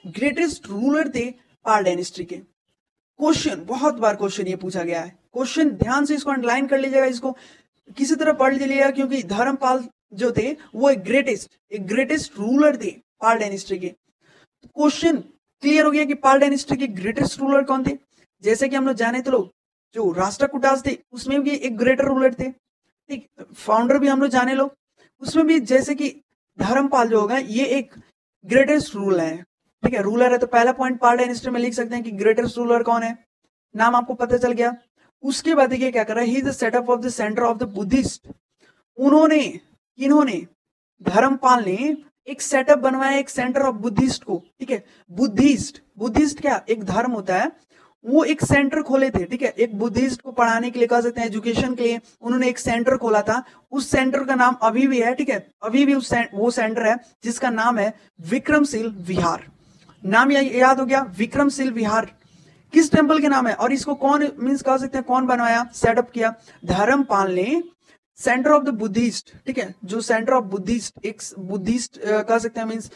greatest ruler थे पाल डायनेस्टी के। क्वेश्चन बहुत बार क्वेश्चन ये पूछा गया है, क्वेश्चन ध्यान से इसको अंडरलाइन कर लीजिएगा, इसको किसी तरह पढ़ लीजिएगा, क्योंकि धर्मपाल जो थे वो एक ग्रेटेस्ट रूलर थे पाल डायनेस्टी के। क्वेश्चन क्लियर हो गया कि पाल डायनेस्टी के ग्रेटेस्ट रूलर कौन थे। जैसे कि हम लोग जाने तो लोग जो राष्ट्रकूटास थे उसमें भी एक ग्रेटर रूलर थे, ठीक, फाउंडर भी हम लोग जाने लो, उसमें भी जैसे कि धर्मपाल जो होगा ये एक ग्रेटेस्ट रूलर है, ठीक है, रूलर है। तो पहला पॉइंट पाल डायनेस्टी में लिख सकते हैं कि ग्रेटेस्ट रूलर कौन है, नाम आपको पता चल गया। उसके बाद देखिए क्या कर रहा है, he is the setup of the centre of the Buddhist. इन्होंने धर्मपाल ने एक सेटअप बनवाया एक सेंटर ऑफ बुद्धिस्ट को, ठीक है। बुद्धिस्ट क्या एक धर्म होता है, वो एक सेंटर खोले थे, ठीक है, एक बुद्धिस्ट को पढ़ाने के लिए कह सकते हैं, एजुकेशन के लिए उन्होंने एक सेंटर खोला था। उस सेंटर का नाम अभी भी है, ठीक है, अभी भी वो सेंटर है जिसका नाम है विक्रमशील विहार। नाम याद हो गया, विक्रमशील विहार किस टेंपल के नाम है, और इसको कौन मीन्स कह सकते हैं कौन बनवाया, सेटअप किया, धर्मपाल ने। सेंटर ऑफ द बुद्धिस्ट, ठीक है, जो सेंटर ऑफ बुद्धिस्ट एक बुद्धिस्ट कह सकते हैं मीन्स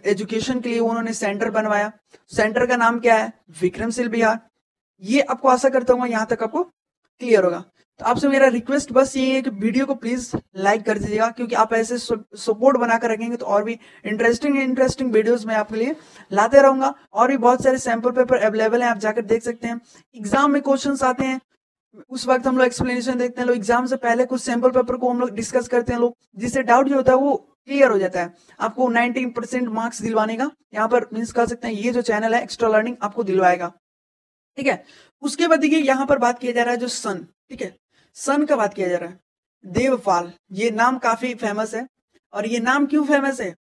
एजुकेशन के लिए उन्होंने सेंटर बनवाया। सेंटर का नाम क्या है, विक्रमशील विहार। ये आपको आशा करता हूँ यहां तक आपको क्लियर होगा। तो आपसे मेरा रिक्वेस्ट बस ये है कि वीडियो को प्लीज लाइक कर दीजिएगा, क्योंकि आप ऐसे सपोर्ट बनाकर रखेंगे तो और भी इंटरेस्टिंग वीडियोस मैं आपके लिए लाते रहूंगा। और भी बहुत सारे सैंपल पेपर अवेलेबल हैं, आप जाकर देख सकते हैं। एग्जाम में क्वेश्चंस आते हैं, उस वक्त हम लोग एक्सप्लेनेशन देखते हैं, लोग एग्जाम से पहले कुछ सैंपल पेपर को हम लोग डिस्कस करते हैं लोग, जिससे डाउट जो होता है वो क्लियर हो जाता है। आपको 90% मार्क्स दिलवाने का यहाँ पर मीन्स कर सकते हैं ये जो चैनल है एक्स्ट्रा लर्निंग आपको दिलवाएगा, ठीक है। उसके बाद देखिए यहाँ पर बात किया जा रहा है जो सन, ठीक है, सन का बात किया जा रहा है, देवपाल। ये नाम काफी फेमस है, और ये नाम क्यों फेमस है,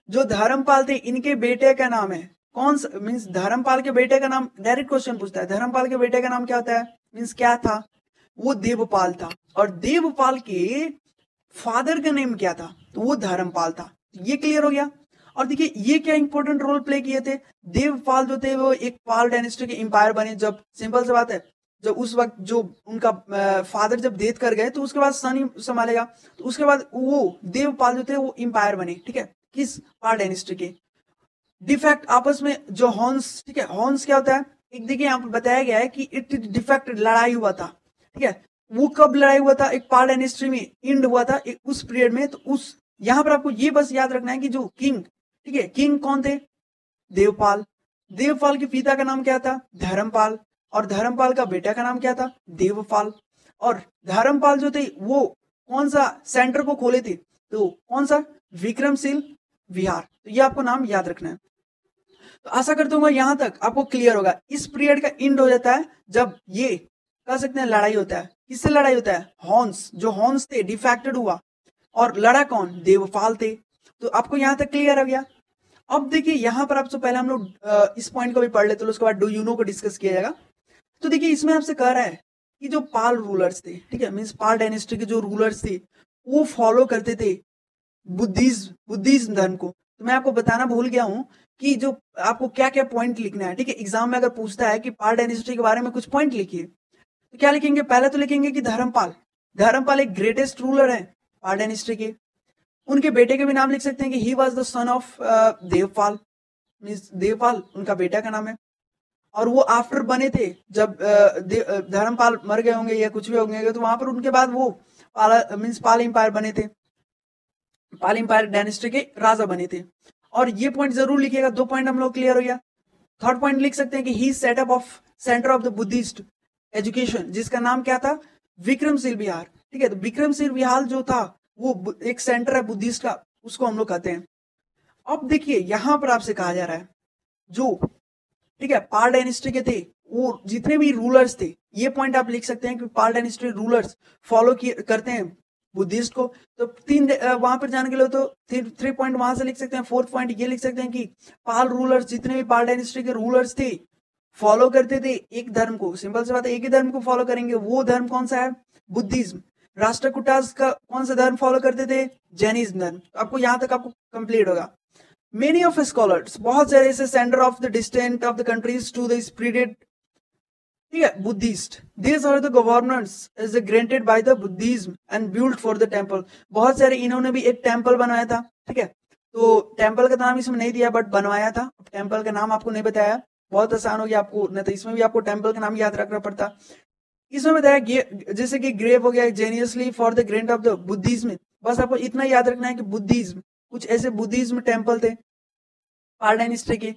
जो धर्मपाल थे इनके बेटे का नाम है, कौन सा मीन्स धर्मपाल के बेटे का नाम, डायरेक्ट क्वेश्चन पूछता है, धर्मपाल के बेटे का नाम क्या होता है, मीन्स क्या था, वो देवपाल था। और देवपाल के फादर का नेम क्या था, तो वो धर्मपाल था। ये क्लियर हो गया। और देखिए ये क्या इंपॉर्टेंट रोल प्ले किए थे, देवपाल जो थे वो एक पाल डायनेस्टी के एम्पायर बने। जब सिंपल सी बात है, जब उस वक्त जो उनका फादर जब डेथ कर गए तो उसके बाद सन ही संभालेगा, तो उसके बाद वो देवपाल जो थे वो एम्पायर बने, ठीक है, किस पाल डायनेस्टी के। डिफेक्ट आपस में जो हॉर्न्स, ठीक है, हॉर्न्स क्या होता है, एक देखिए यहाँ पर बताया गया है कि इट डिफेक्ट लड़ाई हुआ था, ठीक है, वो कब लड़ाई हुआ था, एक पाल डायनेस्टी में इंड हुआ था उस पीरियड में। तो उस यहाँ पर आपको ये बस याद रखना है कि जो किंग, ठीक है, किंग कौन थे, देवपाल। देवपाल के पिता का नाम क्या था, धर्मपाल, और धर्मपाल का बेटा का नाम क्या था, देवपाल। और धर्मपाल जो थे वो कौन सा सेंटर को खोले थे, तो कौन सा, विक्रमशील विहार। तो ये आपको नाम याद रखना है। तो आशा करता हूँ यहां तक आपको क्लियर होगा। इस पीरियड का एंड हो जाता है जब ये कह सकते हैं लड़ाई होता है, किससे लड़ाई होता है, हॉर्न्स, जो हॉर्न्स थे डिफेक्टेड हुआ, और लड़ा कौन, देवपाल थे। तो आपको यहां तक क्लियर हो गया। अब देखिए यहां पर आपसे पहले हम लोग इस पॉइंट को भी पढ़ लेते हैं, उसके बाद डू यू नो को डिस्कस किया जाएगा। तो देखिए इसमें आपसे कह रहा है कि जो पाल रूलर्स थे, ठीक है, मीन्स पाल डायनेस्टी के जो रूलर्स थे वो फॉलो करते थे बुद्धिज्म धर्म को। तो मैं आपको बताना भूल गया हूं कि जो आपको क्या क्या पॉइंट लिखना है, ठीक है, एग्जाम में अगर पूछता है कि पाल डायनेस्टी के बारे में कुछ पॉइंट लिखिए, तो क्या लिखेंगे, पहले तो लिखेंगे कि धर्मपाल एक ग्रेटेस्ट रूलर है पाल डायनेस्टी के। उनके बेटे के भी नाम लिख सकते हैं कि he was the son of Devpal, means Devpal उनका बेटा का नाम है। और वो आफ्टर बने थे जब धर्मपाल मर गए होंगे या कुछ भी होंगे, तो वहां पर उनके बाद वो पाल एम्पायर बने थे, पाल एम्पायर डायनेस्टी के राजा बने थे। और ये पॉइंट जरूर लिखिएगा, 2 पॉइंट हम लोग क्लियर हो गया। थर्ड पॉइंट लिख सकते हैं कि he setup of centre of the Buddhist education, जिसका नाम क्या था, विक्रमशील विहार, ठीक है। तो विक्रमशील विहार जो था वो एक सेंटर है बुद्धिस्ट का, उसको हम लोग कहते हैं। अब देखिए यहां पर आपसे कहा जा रहा है जो, ठीक है, पाल डायनेस्टी के थे वो जितने भी रूलर्स थे, ये पॉइंट आप लिख सकते हैं कि पाल डायनेस्टी रूलर्स फॉलो करते हैं बुद्धिस्ट को। तो 3 वहां पर जाने के लिए तो 3 पॉइंट वहां से लिख सकते हैं। 4th पॉइंट ये लिख सकते हैं कि पाल रूलर्स, जितने भी पाल डायनेस्टी के रूलर्स थे, फॉलो करते थे एक धर्म को। सिंपल सी बात है, एक ही धर्म को फॉलो करेंगे, वो धर्म कौन सा है, बुद्धिज्म। राष्ट्रकूटास का कौन सा धर्म फॉलो करते थे, जैनिज्म धर्म। आपको यहां तक आपको कंप्लीट होगा। मेनी ऑफ स्कॉलर्स, बहुत सारे ऐसे centre of the distant of the countries to the spreaded, ठीक है, Buddhist, these are the governors is granted by the Buddhism and build for the temple. बहुत सारे इन्होंने भी एक टेम्पल बनवाया था, ठीक है, तो टेम्पल का नाम इसमें नहीं दिया बट बनवाया था। टेम्पल का नाम आपको नहीं बताया, बहुत आसान हो गया आपको, नहीं तो इसमें भी आपको टेम्पल का नाम याद रखना पड़ता। इसमें बताया जैसे कि ग्रेव हो गया geniusly for the grant of the Buddhism, बस आपको इतना याद रखना है कि बुद्धिज्म, कुछ ऐसे बुद्धिज्म टेम्पल थे पाल डायनेस्टी के।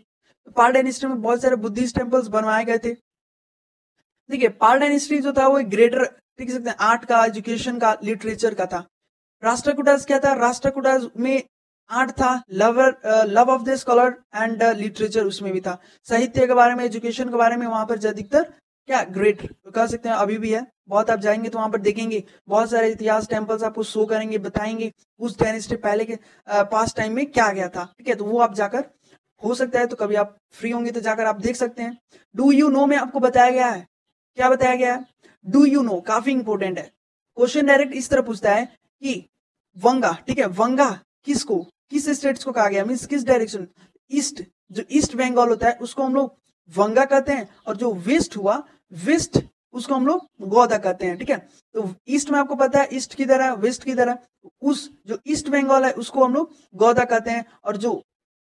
पाल डायनेस्टी में बहुत सारे बुद्धिस्ट टेम्पल्स बनवाए गए थे, ठीक है। पाल डायनेस्टी जो था वो एक ग्रेटर, देख सकते हैं, आर्ट का, एजुकेशन का, लिटरेचर का था। राष्ट्रकूटास क्या था? राष्ट्रकूटास में आर्ट था, love of the scholar and literature उसमें भी था। साहित्य के बारे में, एजुकेशन के बारे में वहां पर अधिकतर क्या ग्रेट कह सकते हैं, अभी भी है। बहुत आप जाएंगे तो वहां पर देखेंगे बहुत सारे इतिहास टेम्पल्स आपको शो करेंगे, बताएंगे उस डायनेस्टी पहले के पास टाइम में क्या गया था, ठीक है। तो वो आप जाकर, हो सकता है तो कभी आप फ्री होंगे तो जाकर आप देख सकते हैं। डू यू नो में आपको बताया गया है, क्या बताया गया है? डू यू नो, काफी इंपॉर्टेंट है। क्वेश्चन डायरेक्ट इस तरह पूछता है कि वंगा, ठीक है, वंगा किसको, किस स्टेट्स को कहा गया, मीन्स किस डायरेक्शन, ईस्ट, जो ईस्ट बंगाल होता है उसको हम लोग वंगा कहते हैं, और जो वेस्ट हुआ, वेस्ट, उसको हम लोग गोदा कहते हैं, ठीक है। तो ईस्ट में आपको पता है ईस्ट किधर है, वेस्ट किधर है, उस जो ईस्ट बंगाल है उसको हम लोग गोदा कहते हैं, और जो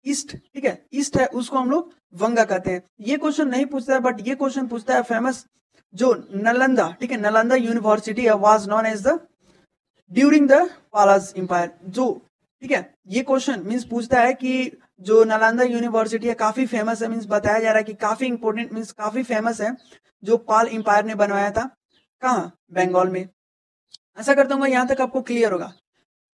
ईस्ट, ठीक है, ईस्ट है उसको हम लोग वंगा कहते हैं। ये क्वेश्चन नहीं पूछता है बट ये क्वेश्चन पूछता है फेमस जो नालंदा, ठीक है, Nalanda university was known as the during the Palas empire, जो, ठीक है, ये क्वेश्चन मींस पूछता है कि जो नालंदा यूनिवर्सिटी है काफी फेमस है, मींस बताया जा रहा है कि काफी इंपॉर्टेंट, मींस काफी फेमस है, जो पाल एम्पायर ने बनवाया था, कहाँ, बंगाल में। ऐसा करता हूँ यहाँ तक आपको क्लियर होगा।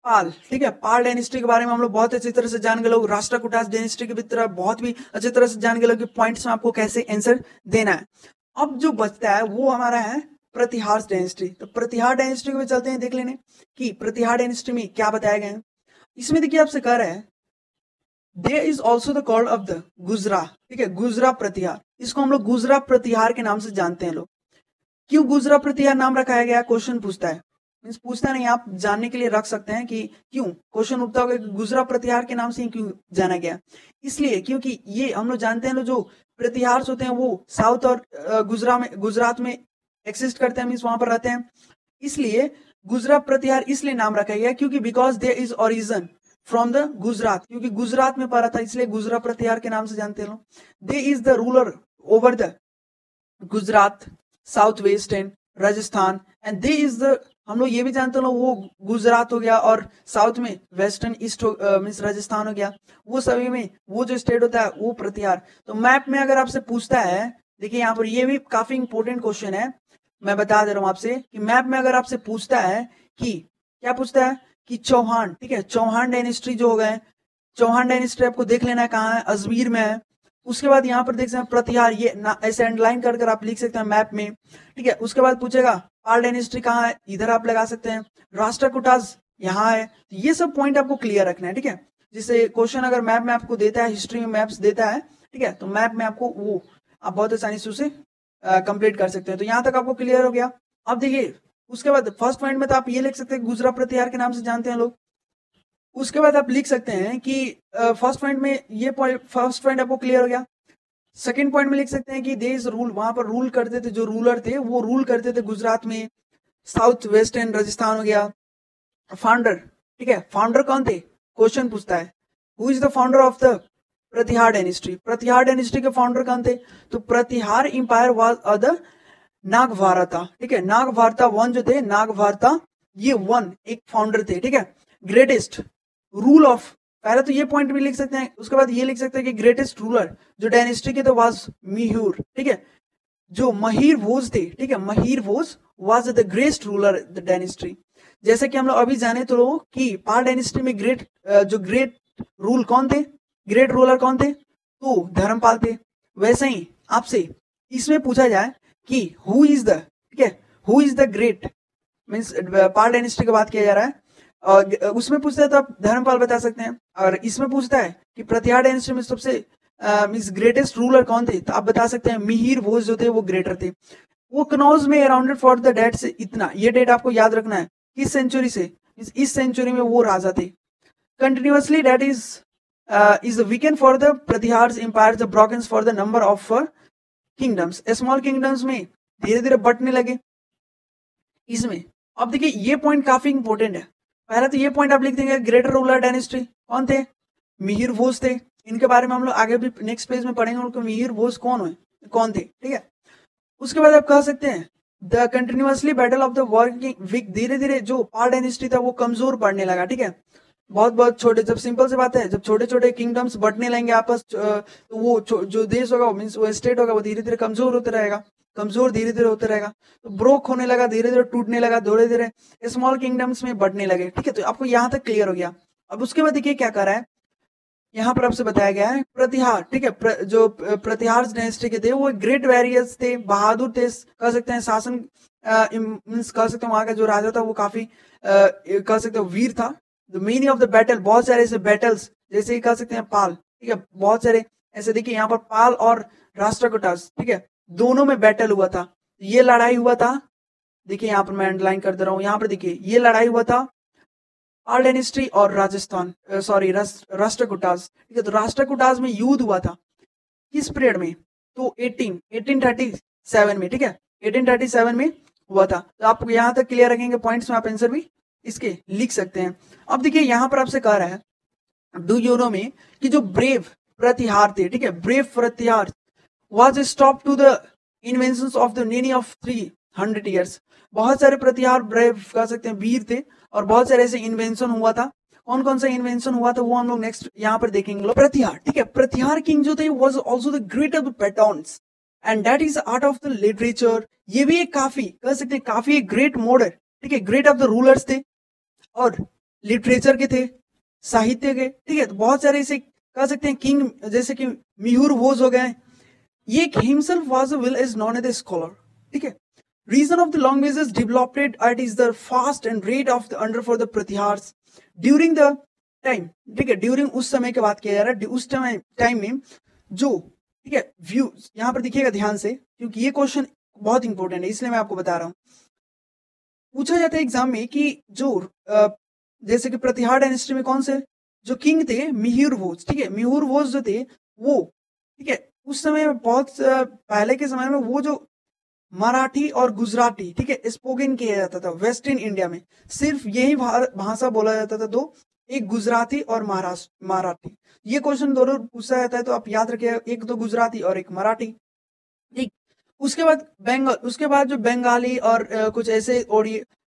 पाल, ठीक है, पाल डायनेस्टी के बारे में हम लोग बहुत अच्छी तरह से जान गए लोग। राष्ट्रकूटास डायनेस्टी की तरह बहुत भी अच्छी तरह से जान गए लोग कि पॉइंट्स में आपको कैसे आंसर देना है। अब जो बचता है वो हमारा है प्रतिहार डायनेस्टी। तो प्रतिहार डायनेस्टी को भी चलते हैं, देख लेने कि प्रतिहार डायनेस्टी में क्या बताया गया है। इसमें देखिए आपसे कह रहा है there is also the called of the Gujara, ठीक है, गुजरा प्रतिहार, इसको हम लोग गुजरा प्रतिहार के नाम से जानते हैं लोग। क्यों गुजरा प्रतिहार नाम रखाया गया, क्वेश्चन पूछता है, मीन्स पूछता नहीं, आप जानने के लिए रख सकते हैं कि क्यों क्वेश्चन उठता होगा कि गुजरा प्रतिहार के नाम से क्यों जाना गया। इसलिए क्योंकि ये हम लोग जानते हैं जो प्रतिहार होते हैं वो साउथ और गुजरात में एक्सिस्ट करते हैं, मीन्स वहां पर रहते हैं। इसलिए गुजरा प्रतिहार इसलिए नाम रखा गया क्योंकि because there is origin from the Gujarat, क्योंकि गुजरात में पड़ा था, इसलिए गुजरा प्रतिहार के नाम से जानते हैं लोग। They is the ruler over the Gujarat, south west and Rajasthan, and they is the, हम लोग ये भी जानते हैं वो गुजरात हो गया और साउथ में वेस्टर्न ईस्ट मीन्स राजस्थान हो गया, वो सभी में वो जो स्टेट होता है वो प्रतिहार। तो मैप में अगर आपसे पूछता है, देखिए यहाँ पर ये भी काफी इंपॉर्टेंट क्वेश्चन है, मैं बता दे रहा हूँ आपसे कि मैप में अगर आपसे पूछता है कि क्या पूछता है कि चौहान, ठीक है, चौहान डायनेस्टी जो हो गए, चौहान डायनेस्टी आपको देख लेना है कहाँ है, अजमेर में है। उसके बाद यहाँ पर देख सकते हैं प्रतिहार, ये ऐसे अंडरलाइन कर कर आप लिख सकते हैं मैप में, ठीक है। उसके बाद पूछेगा पाल डायनेस्टी कहाँ है, इधर आप लगा सकते हैं, राष्ट्रकूटास यहाँ है। तो ये सब पॉइंट आपको क्लियर रखना है, ठीक है। जिससे क्वेश्चन अगर मैप में आपको देता है, हिस्ट्री में मैप्स देता है, ठीक है, तो मैप में आपको वो आप बहुत आसानी से उसे कंप्लीट कर सकते हैं। तो यहाँ तक आपको क्लियर हो गया। अब देखिए उसके बाद फर्स्ट पॉइंट में तो आप ये लिख सकते हैं गुजरा प्रतिहार के नाम से जानते हैं लोग। उसके बाद आप लिख सकते हैं कि फर्स्ट पॉइंट में ये फर्स्ट पॉइंट आपको क्लियर हो गया। सेकंड पॉइंट में लिख सकते हैं कि देश रूल, वहां पर रूल करते थे, जो रूलर थे वो रूल करते थे गुजरात में, साउथ वेस्ट एंड राजस्थान हो गया। फाउंडर, ठीक है, फाउंडर कौन थे, क्वेश्चन पूछता है who is the founder of the Pratihara dynasty, Pratihara dynasty के फाउंडर कौन थे, तो Pratihara empire was the Nagabhata, ठीक है, नागभारता वन जो थे, नागभारता ये वन एक फाउंडर थे, ठीक है। ग्रेटेस्ट रूल ऑफ, पहले तो ये पॉइंट भी लिख सकते हैं, उसके बाद ये लिख सकते हैं कि ग्रेटेस्ट रूलर जो डायनेस्टी के थे वाज मिहिर, ठीक है, जो महिर भोज थे, ठीक है, Mihir Bhoj was the greatest ruler the dynasty. जैसे कि हम लोग अभी जाने तो लोग कि पाल डायनेस्टी में जो ग्रेट रूल कौन थे, ग्रेट रूलर कौन थे, तो धर्मपाल थे। वैसे ही आपसे इसमें पूछा जाए कि हु इज द, ठीक है, who is the great, means Pal dynasty की बात किया जा रहा है, और उसमें पूछता है तो आप धर्मपाल बता सकते हैं। और इसमें पूछता है कि प्रतिहार डायनेस्टी में सबसे मीन्स ग्रेटेस्ट रूलर कौन थे, तो आप बता सकते हैं मिहिर भोज जो थे वो ग्रेटर थे। वो कनौज में अराउंडेड फॉर द डेट से, इतना ये डेट आपको याद रखना है, किस सेंचुरी से, इस सेंचुरी में वो राजा थे। कंटिन्यूअसली डेट इज is the weekend for the Pratiharas empires, the broken for the number of kingdoms. small kingdoms में धीरे धीरे बंटने लगे इसमें. अब देखिए ये पॉइंट काफी इंपॉर्टेंट है. पहला तो ये पॉइंट आप लिख देंगे, ग्रेटर रूलर डायनेस्टी कौन थे? मिहिर भोज थे. इनके बारे में हम लोग आगे भी नेक्स्ट पेज में पढ़ेंगे उनको मिहिर भोज कौन थे. ठीक है. उसके बाद आप कह सकते हैं the continuously battle of the working week. धीरे धीरे जो पाल डायनेस्टी था वो कमजोर पड़ने लगा. ठीक है. बहुत छोटे, जब सिंपल से बात है, जब छोटे छोटे किंगडम्स बंटने लगेंगे आपस, तो वो जो देश होगा मीन्स वो स्टेट होगा वो धीरे धीरे कमजोर होता रहेगा, कमजोर धीरे धीरे होता रहेगा. तो ब्रोक होने लगा, धीरे धीरे टूटने लगा, धीरे धीरे स्मॉल किंगडम्स में बढ़ने लगे. ठीक है. तो आपको यहाँ तक क्लियर हो गया. अब उसके बाद देखिए क्या कर रहा है, यहाँ पर आपसे बताया गया है प्रतिहार. ठीक है. जो प्रतिहार डायनेस्टी के थे वो ग्रेट वॉरियर्स थे, बहादुर थे, कह सकते हैं शासन मीन्स कह सकते हैं वहां का जो राजा था वो काफी कह सकते हैं वीर था. The meaning of the battle, बहुत सारे ऐसे बैटल्स जैसे ही कह सकते हैं पाल. ठीक है. बहुत सारे ऐसे देखिए यहाँ पर पाल और राष्ट्रकूटास, ठीक है, दोनों में बैटल हुआ था. ये लड़ाई हुआ था, देखिए यहाँ पर मैं अंडरलाइन कर दे रहा हूँ, यहाँ पर देखिए ये लड़ाई हुआ था पाल डायनेस्टी और राजस्थान राष्ट्रकूटास. ठीक है. तो राष्ट्रकूटास में युद्ध हुआ था किस पीरियड में? तो 1837 में. ठीक है. 1837 में हुआ था. तो आप यहाँ तक क्लियर रखेंगे पॉइंट्स में, आप आंसर भी इसके लिख सकते हैं. अब देखिए यहाँ पर आपसे कह रहा है डू यू नो में कि जो ब्रेव प्रतिहार थे, ठीक है, brave Pratihara was stopped to the inventions of the many of 300 years. बहुत सारे प्रतिहार ब्रेव कह सकते हैं वीर थे और बहुत सारे ऐसे इन्वेंशन हुआ था. कौन कौन सा इन्वेंशन हुआ था वो हम लोग नेक्स्ट यहाँ पर देखेंगे. प्रतिहार, ठीक है, प्रतिहार किंग जो थे was also the great of the patterns and that is art of the literature. ये भी एक काफी कह सकते हैं काफी एक ग्रेट मॉडर, ठीक है, ग्रेट ऑफ द रूलर्स थे और लिटरेचर के थे, साहित्य के. ठीक है. तो बहुत सारे ऐसे कह सकते हैं किंग जैसे कि मिहुर भोज हो गए. ये himself was a well as known as a scholar. ठीक है. Reason of the languages developed it is the fast and rate of the under for the pratihars during the time. ठीक है. during उस समय की बात किया जा रहा है, उस टाइम में जो, ठीक है, व्यू यहाँ पर दिखिएगा ध्यान से क्योंकि ये क्वेश्चन बहुत इंपॉर्टेंट है इसलिए मैं आपको बता रहा हूँ. पूछा जाता है एग्जाम में कि जो जैसे कि प्रतिहार डायनेस्टी में कौन से जो किंग थे मिहिर भोज. ठीक है. मिहिर भोज जो थे वो, ठीक है, उस समय बहुत पहले के समय में वो जो मराठी और गुजराती, ठीक है, स्पोकन किया जाता था वेस्ट इन इंडिया में. सिर्फ यही भाषा बोला जाता था. तो एक गुजराती और मराठी, ये क्वेश्चन दोनों पूछा जाता है तो आप याद रखिए, एक तो गुजराती और एक मराठी. ठीक. उसके बाद उसके बाद जो बंगाली और कुछ ऐसे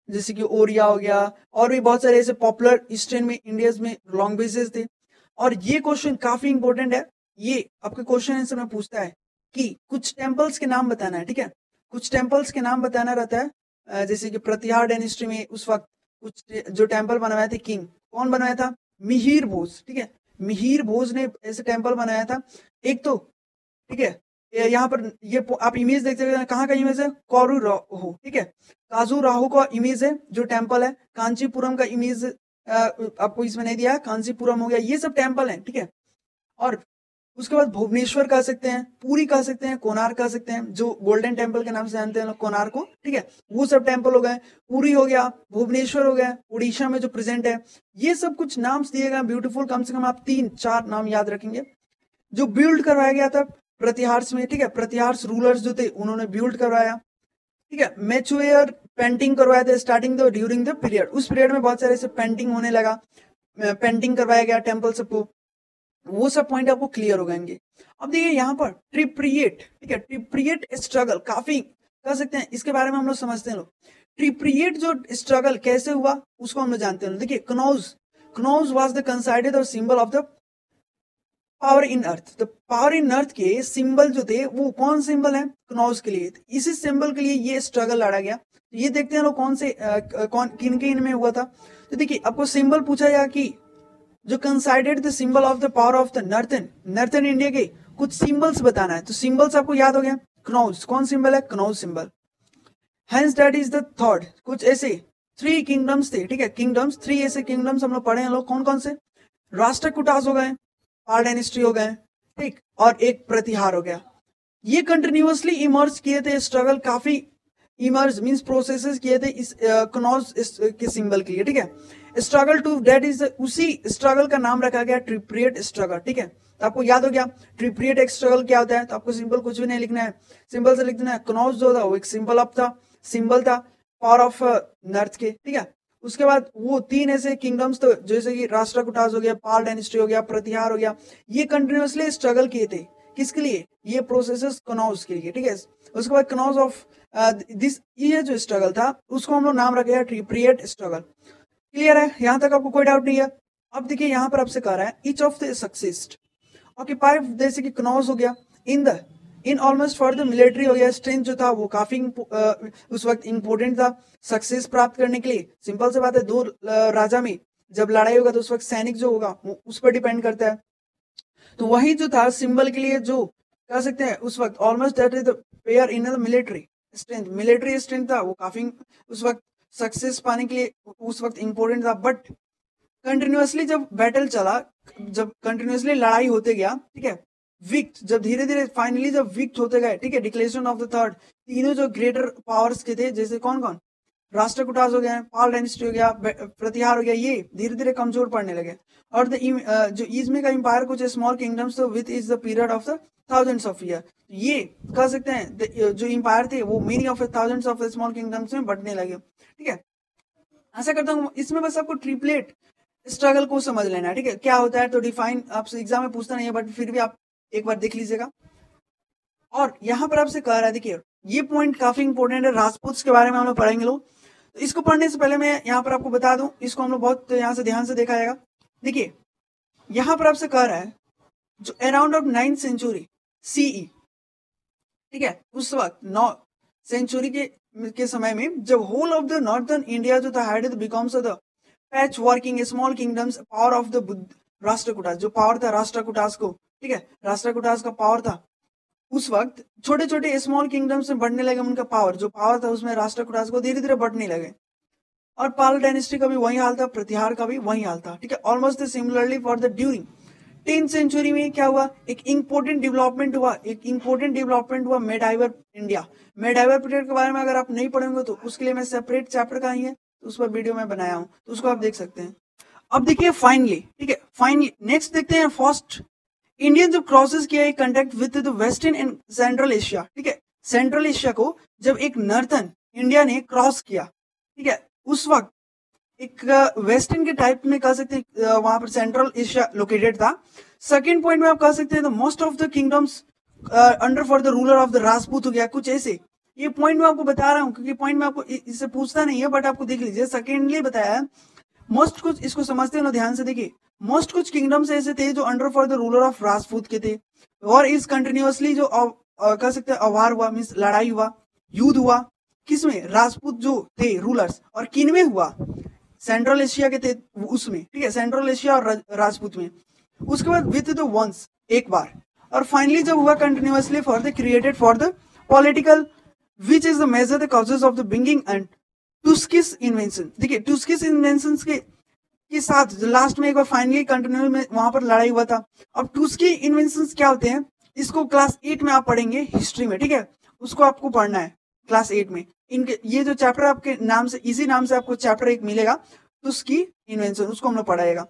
जैसे कि ओरिया हो गया और भी बहुत सारे ऐसे पॉपुलर ईस्टर्न में इंडिया में लैंग्वेजेस थे. और ये क्वेश्चन काफी इंपॉर्टेंट है. ये आपके क्वेश्चन आंसर में पूछता है कि कुछ टेम्पल्स के नाम बताना है. ठीक है. कुछ टेम्पल्स के नाम बताना रहता है. जैसे कि प्रतिहार डायनेस्टी में उस वक्त कुछ जो टेम्पल बनवाए थे किंग, कौन बनवाया था? मिहिर भोज. ठीक है. मिहिर भोज ने ऐसे टेम्पल बनाया था. एक तो, ठीक है, यहाँ पर ये आप इमेज देख सकते हैं. कहाँ का इमेज है? काजुराहो. ठीक है. काजुराहो का इमेज है जो टेम्पल है. कांचीपुरम का इमेज आपको इसमें नहीं दिया, कांचीपुरम हो गया. ये सब टेम्पल है. ठीक है. और उसके बाद भुवनेश्वर कह सकते हैं, पुरी कह सकते हैं, कोणार्क कह सकते हैं, जो गोल्डन टेम्पल के नाम से जानते हैं लोग कोणार्क को. ठीक है. वो सब टेम्पल हो गए. पुरी हो गया, भुवनेश्वर हो गया, उड़ीसा में जो प्रेजेंट है. ये सब कुछ नाम दिए गए ब्यूटीफुल. कम से कम आप 3-4 नाम याद रखेंगे जो बिल्ड करवाया गया था प्रतिहार्स में. ठीक है. प्रतिहार्स रूलर्स जो थे उन्होंने बिल्ड करवाया. ठीक है. मैचुअर पेंटिंग करवाया था starting the during the period. उस पीरियड में बहुत सारे ऐसे पेंटिंग होने लगा, पेंटिंग करवाया गया टेम्पल सबको. वो सब पॉइंट आपको क्लियर हो जाएंगे. अब देखिए यहाँ पर ट्रिप्रिएट. ठीक है. ट्रिप्रिएट स्ट्रगल काफी कह सकते हैं, इसके बारे में हम लोग समझते हैं. लोग ट्रिप्रिएट जो स्ट्रगल कैसे हुआ उसको हम लोग जानते हैं. देखिए कनौज वाज द कंसाइडेड और symbol of the power in earth. तो पावर इन अर्थ के सिंबल जो थे वो कौन सिंबल है? कनौज के लिए. इसी सिंबल के लिए ये स्ट्रगल लड़ा गया. तो ये देखते हैं लोग कौन से किन के इनमें हुआ था. तो देखिए आपको सिंबल पूछा गया कि जो considered the symbol of the power of the northern India के कुछ सिंबल्स बताना है. तो सिंबल्स आपको याद हो गया. कनौज कौन सिंबल है? Kannauj symbol. Hence that is the third. कुछ ऐसे 3 किंगडम्स थे. ठीक है. किंगडम्स 3 ऐसे किंगडम्स हम लोग पढ़े हैं लोग. कौन कौन से? राष्ट्रकूटास हो गए, पाल डायनेस्टी हो गए, ठीक, और एक प्रतिहार हो गया. ये कंटिन्यूअसली इमर्ज किए थे. स्ट्रगल काफी इमर्ज मींस प्रोसेसेस किए थे इस कनॉज के सिंबल के लिए, ठीक है। स्ट्रगल टू दैट इज उसी स्ट्रगल का नाम रखा गया ट्रिप्रिएट स्ट्रगल, ठीक है। तो आपको याद हो गया ट्रिप्रिएट स्ट्रगल क्या होता है, तो आपको सिंपल कुछ भी नहीं लिखना है, सिंपल से लिख देना है कनॉज जो था वो एक सिंबल था पावर ऑफ नर्थ के, ठीक है। उसके बाद वो 3 ऐसे किंगडम्स तो जैसे कि राष्ट्रकूटास हो गया, पाल डायनेस्टी हो गया, प्रतिहार हो गया, ये कंटिन्यूअसली स्ट्रगल किए थे किसके लिए, ये प्रोसेसेस कनॉज के लिए, ठीक है। उसके बाद कनॉज ऑफ दिस ये जो स्ट्रगल था उसको हम लोग नाम रखे ट्रिप्रिएट स्ट्रगल। क्लियर है, यहाँ तक आपको कोई डाउट नहीं है। अब देखिए यहाँ पर आपसे कह रहा है ईच ऑफ द सक्सेस्ड ऑक्यूपाइड, जैसे कि कनॉज हो गया, in almost for the military हो गया, स्ट्रेंथ जो था वो काफी उस वक्त इंपॉर्टेंट था सक्सेस प्राप्त करने के लिए। सिंपल सी बात है, दो राजा में जब लड़ाई होगा तो उस वक्त सैनिक जो होगा वो उस पर डिपेंड करता है। तो वही जो था सिंबल के लिए जो कह सकते हैं उस वक्त almost that is the pair in the military strength था वो काफी उस वक्त सक्सेस पाने के लिए उस वक्त इंपॉर्टेंट था। बट कंटिन्यूअसली जब बैटल चला, जब कंटिन्यूअसली लड़ाई होते गया, ठीक है, विक्ट जब धीरे धीरे फाइनली जब विक्ट होते गए, ठीक है, डिक्लेरेशन ऑफ द थर्ड, तीनों जो ग्रेटर पावर्स के थे जैसे कौन कौन, राष्ट्रकूटास हो गया, पाल डायनेस्टी हो गया, प्रतिहार हो गया, ये धीरे धीरे कमजोर पड़ने लगे। और जो ईज़्मी का एम्पायर कुछ स्मॉल किंगडम्स तो with is the period of the thousands of year, ये कह सकते हैं जो एम्पायर थे वो many of thousands of small kingdoms में बढ़ने लगे, ठीक है। आशा करता हूँ इसमें बस आपको ट्रिपलेट स्ट्रगल को समझ लेना है, ठीक है, क्या होता है। तो डिफाइन आपसे एग्जाम में पूछता नहीं है बट फिर भी आप एक बार देख लीजिएगा। और यहाँ पर आपसे कह रहा है, देखिए ये पॉइंट काफी इंपॉर्टेंट है, राजपूत के बारे में हम लोग पढ़ेंगे लोग। तो इसको पढ़ने से पहले मैं यहाँ पर आपको बता दूं, इसको हम लोग बहुत यहाँ से ध्यान से देखा जाएगा। देखिए यहाँ पर आपसे कह रहा है जो around of 9th century CE, ठीक है, उस वक्त 9 सेंचुरी के समय में जब whole of the northern India जो था had becomes the patch working small kingdoms power of the Rashtrakutas, जो पावर था राष्ट्रकूटास को, ठीक है, राष्ट्रकूटास का पावर था उस वक्त छोटे छोटे स्मॉल किंगडम्स में बढ़ने लगे उनका पावर, जो पावर था उसमें राष्ट्रकूटास को धीरे धीरे बढ़ने लगे। और पाल डायनेस्टी का भी वही हाल था, प्रतिहार का भी वही हाल था, ठीक है। Almost similarly for the during 10th century में क्या हुआ, एक इंपॉर्टेंट डेवलपमेंट हुआ मेडाइवर इंडिया। मेडाइवर पीरियड के बारे में अगर आप नहीं पढ़ेंगे तो उसके लिए मैं सेपरेट चैप्टर का ही है तो उस पर वीडियो में बनाया हूँ, तो उसको आप देख सकते हैं। अब देखिए फाइनली, ठीक है, फाइनली नेक्स्ट देखते हैं फर्स्ट इंडियन जब क्रॉसेस किया contact with the western and central Asia, ठीक है, सेंट्रल एशिया को जब एक नॉर्थर्न इंडिया ने क्रॉस किया, ठीक है, उस वक्त एक वेस्टर्न के टाइप में कह सकते हैं वहां पर सेंट्रल एशिया लोकेटेड था। सेकंड पॉइंट में आप कह सकते हैं the most of the kingdoms under for the ruler of the Rajput हो गया, कुछ ऐसे। ये पॉइंट मैं आपको बता रहा हूँ क्योंकि पॉइंट में आपको इससे पूछता नहीं है बट आपको देख लीजिए। सेकेंडली बताया मोस्ट कुछ, इसको समझते हो ध्यान से देखिए, मोस्ट कुछ किंगडम्स ऐसे थे जो under for the ruler of Rajput के थे। और इस कंटिन्यूअसली जो कह सकते हैं अवार हुआ, मीन्स लड़ाई हुआ, युद्ध हुआ, किसमें, राजपूत जो थे रूलर्स, और किन में हुआ, सेंट्रल एशिया के थे उसमें, ठीक है, सेंट्रल एशिया और राजपूत में। उसके बाद विथ द वंस एक बार, और फाइनली जब हुआ continuously for the created for the political which is the major the causes of the bringing and Turkish invasion. देखिए टुस्किस इन्वेंशन के साथ लास्ट में एक बार फाइनली कंटिन्यू में वहां पर लड़ाई हुआ था। अब टुस्की इन्वेंशन क्या होते हैं, इसको क्लास 8 में आप पढ़ेंगे हिस्ट्री में, ठीक है, उसको आपको पढ़ना है क्लास 8 में। इनके ये जो चैप्टर आपके नाम से, इसी नाम से आपको चैप्टर एक मिलेगा, टुस्की इन्वेंशन, उसको हम लोग पढ़ाएगा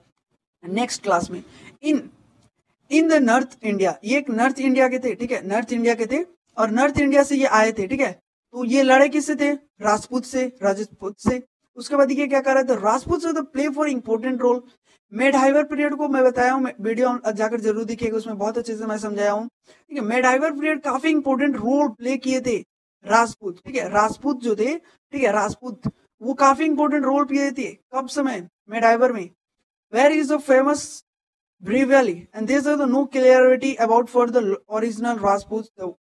नेक्स्ट क्लास में। इन द नॉर्थ इंडिया, ये एक नॉर्थ इंडिया के थे, ठीक है, नॉर्थ इंडिया के थे, और नॉर्थ इंडिया से ये आए थे, ठीक है। तो ये लड़े किससे थे, राजपूत से। उसके बाद ये क्या कर रहे थे, राजपूत से play for important role. Medieval period को मैं बताया हूँ, वीडियो जाकर जरूर देखिएगा, उसमें बहुत अच्छे से मैं समझाया हूँ, ठीक है। मेडहाइवर पीरियड काफी इंपॉर्टेंट रोल प्ले किए थे राजपूत, ठीक है, राजपूत जो थे, ठीक है, राजपूत वो काफी इंपॉर्टेंट रोल प्ले थे कब समय, मेडहाइवर में। Where is the famous brave valley and there is no clarity about for the original Rajput,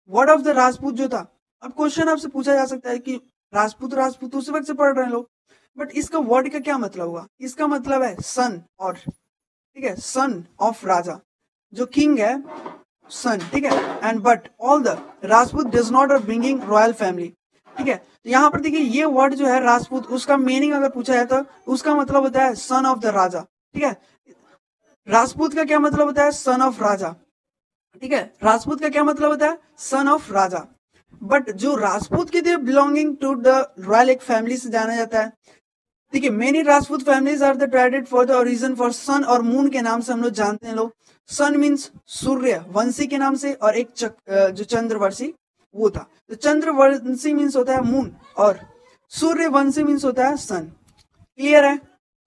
word of the Rajput जो था। अब क्वेश्चन आपसे पूछा जा सकता है कि राजपूत उस वक्त से पढ़ रहे हैं लोग, बट इसका वर्ड का क्या मतलब हुआ, इसका मतलब है सन, और ठीक है, सन ऑफ राजा, जो किंग है सन, ठीक है, and but all the Rajput does not are bringing royal family, ठीक है। तो यहाँ पर देखिए ये वर्ड जो है राजपूत, उसका मीनिंग अगर पूछा जाए तो उसका मतलब होता है सन ऑफ द राजा, ठीक है। राजपूत का क्या मतलब होता है, सन ऑफ राजा, ठीक है, राजपूत का क्या मतलब होता है, सन ऑफ राजा। बट जो राजपूत के थे बिलोंगिंग टू द रॉयल एक फैमिली से जाना जाता है। देखिए many Rajput families are the traded for the origin for sun और मून के नाम से हम लोग जानते हैं लोग। सन मीन्स सूर्य वंशी के नाम से, और एक जो चंद्रवंशी वो था। तो चंद्रवंशी मीन्स होता है मून और सूर्यवंशी मीन्स होता है सन। क्लियर है?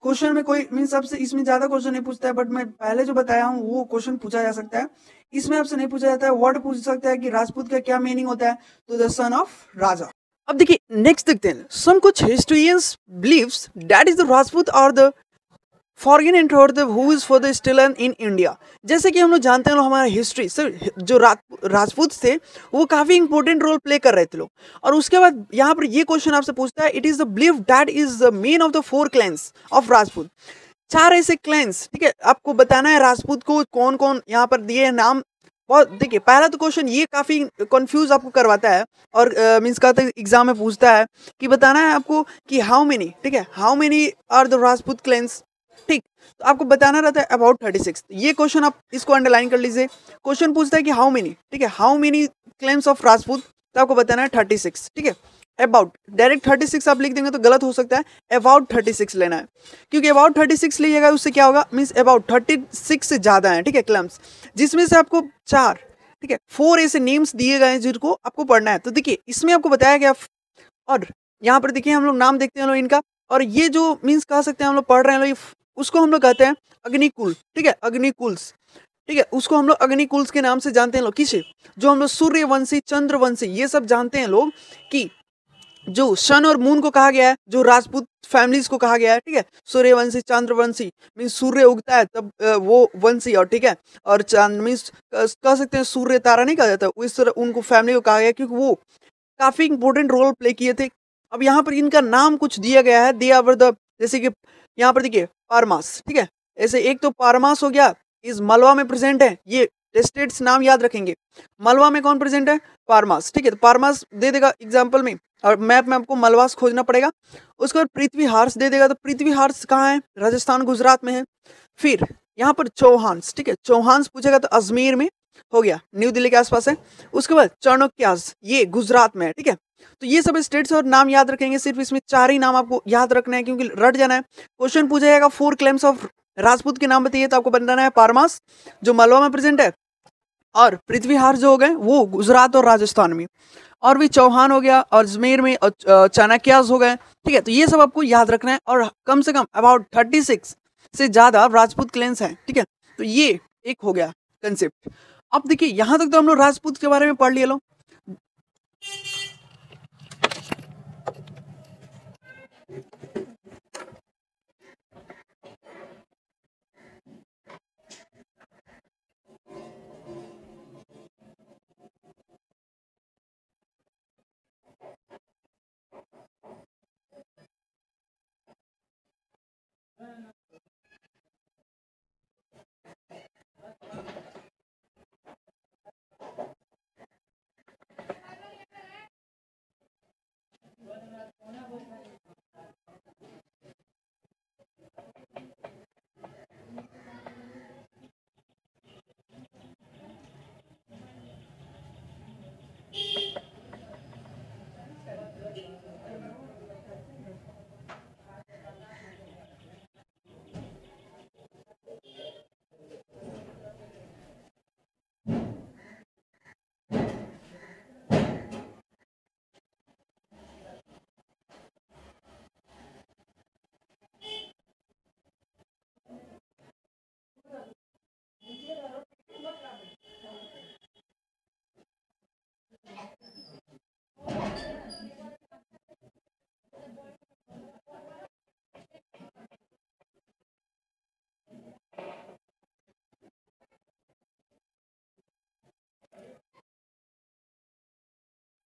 क्वेश्चन में कोई मीन्स आपसे इसमें ज्यादा क्वेश्चन नहीं पूछता है, बट मैं पहले जो बताया हूँ वो क्वेश्चन पूछा जा सकता है। इसमें आपसे नहीं पूछा जाता है। वर्ड पूछ सकता है कि राजपूत का क्या मीनिंग होता है, तो द सन ऑफ राजा। अब देखिए नेक्स्ट देखते हैं। सम कुछ historians believes that is the Rajput और the foreign intrude who is for the still in India. जैसे कि हम लोग जानते हैं हमारा हिस्ट्री सर, जो राजपूत थे वो काफी इंपॉर्टेंट रोल प्ले कर रहे थे लोग। और उसके बाद यहाँ पर ये क्वेश्चन आपसे पूछता है, it is the believe that is the main of the 4 clans of Rajput. 4 ऐसे क्लैंस, ठीक है, आपको बताना है राजपूत को कौन कौन यहाँ पर दिए नाम। बहुत देखिए पहला तो क्वेश्चन ये काफी कंफ्यूज आपको करवाता है, और मीन्स का एग्जाम में पूछता है कि बताना है आपको कि हाउ मेनी, ठीक है, how many are the Rajput clans. ठीक, तो आपको बताना रहता है अबाउट 36। ये क्वेश्चन आप इसको अंडरलाइन कर लीजिए। क्वेश्चन पूछता है कि हाउ मेनी, ठीक है, how many claims of Rajput, तो आपको बताना है 36। ठीक है, अबाउट डायरेक्ट 36 आप लिख देंगे तो गलत हो सकता है, अबाउट 36 लेना है, क्योंकि अबाउट 36 लीजिएगा उससे क्या होगा, मीन्स अबाउट 36 से ज़्यादा है, ठीक है, क्लेम्स, जिसमें से आपको 4, ठीक है, 4 ऐसे नेम्स दिए गए हैं जिनको आपको पढ़ना है। तो देखिए इसमें आपको बताया गया, और यहाँ पर देखिए हम लोग नाम देखते हैं लोग इनका, और ये जो मीन्स कह सकते हैं हम लोग पढ़ रहे हैं लोग, उसको हम लोग कहते हैं अग्निकुल, ठीक है, अग्निकुल्स, ठीक है, उसको हम लोग अग्निकुल्स के नाम से जानते हैं लोग। किसे? जो हम लोग सूर्यवंशी, चंद्रवंशी ये सब जानते हैं लोग, कि जो सन और मून को कहा गया है, जो राजपूत फैमिलीज को कहा गया है, ठीक है, सूर्यवंशी, चंद्रवंशी मीन्स सूर्य उगता है तब वो वंशी, और ठीक है, और चांद मीन्स कह सकते हैं सूर्य तारा नहीं कहा जाता, इस तरह उनको फैमिली को कहा गया क्योंकि वो काफी इंपॉर्टेंट रोल प्ले किए थे। अब यहाँ पर इनका नाम कुछ दिया गया है, दे आवर द, जैसे कि यहाँ पर देखिए पारमास, ठीक है, ऐसे एक तो पारमास हो गया, इस मलवा में प्रेजेंट है, ये स्टेट्स नाम याद रखेंगे। मलवा में कौन प्रेजेंट है? पारमास, ठीक है, तो पारमास दे देगा एग्जाम्पल में, और मैप में आपको मलवास खोजना पड़ेगा। उसके बाद पृथ्वी हार्स दे देगा, तो पृथ्वी हार्स कहाँ है? राजस्थान गुजरात में है। फिर यहाँ पर चौहान्स, ठीक है, चौहान्स पूछेगा तो अजमेर में हो गया, न्यू दिल्ली के आसपास है। उसके बाद चाणक्यास, ये गुजरात में है, ठीक है। तो ये सब स्टेट्स और नाम याद रखेंगे, सिर्फ इसमें 4 ही नाम आपको याद रखना है क्योंकि रट जाना है। क्वेश्चन पूछा जाएगा 4 क्लेम्स ऑफ राजपूत के नाम बताइए, तो आपको बताना है पारमास जो मलवा में प्रेजेंट है, और पृथ्वी हार जो हो गए वो गुजरात और राजस्थान में, और भी चौहान हो गया, और अजमेर में चाणक्यास हो गए, ठीक है। तो ये सब आपको याद रखना है, और कम से कम अबाउट 36 से ज्यादा राजपूत क्लेंस हैं, ठीक है। तो ये एक हो गया कंसेप्ट। अब देखिए यहां तक तो हम लोग राजपूत के बारे में पढ़ लिया लो।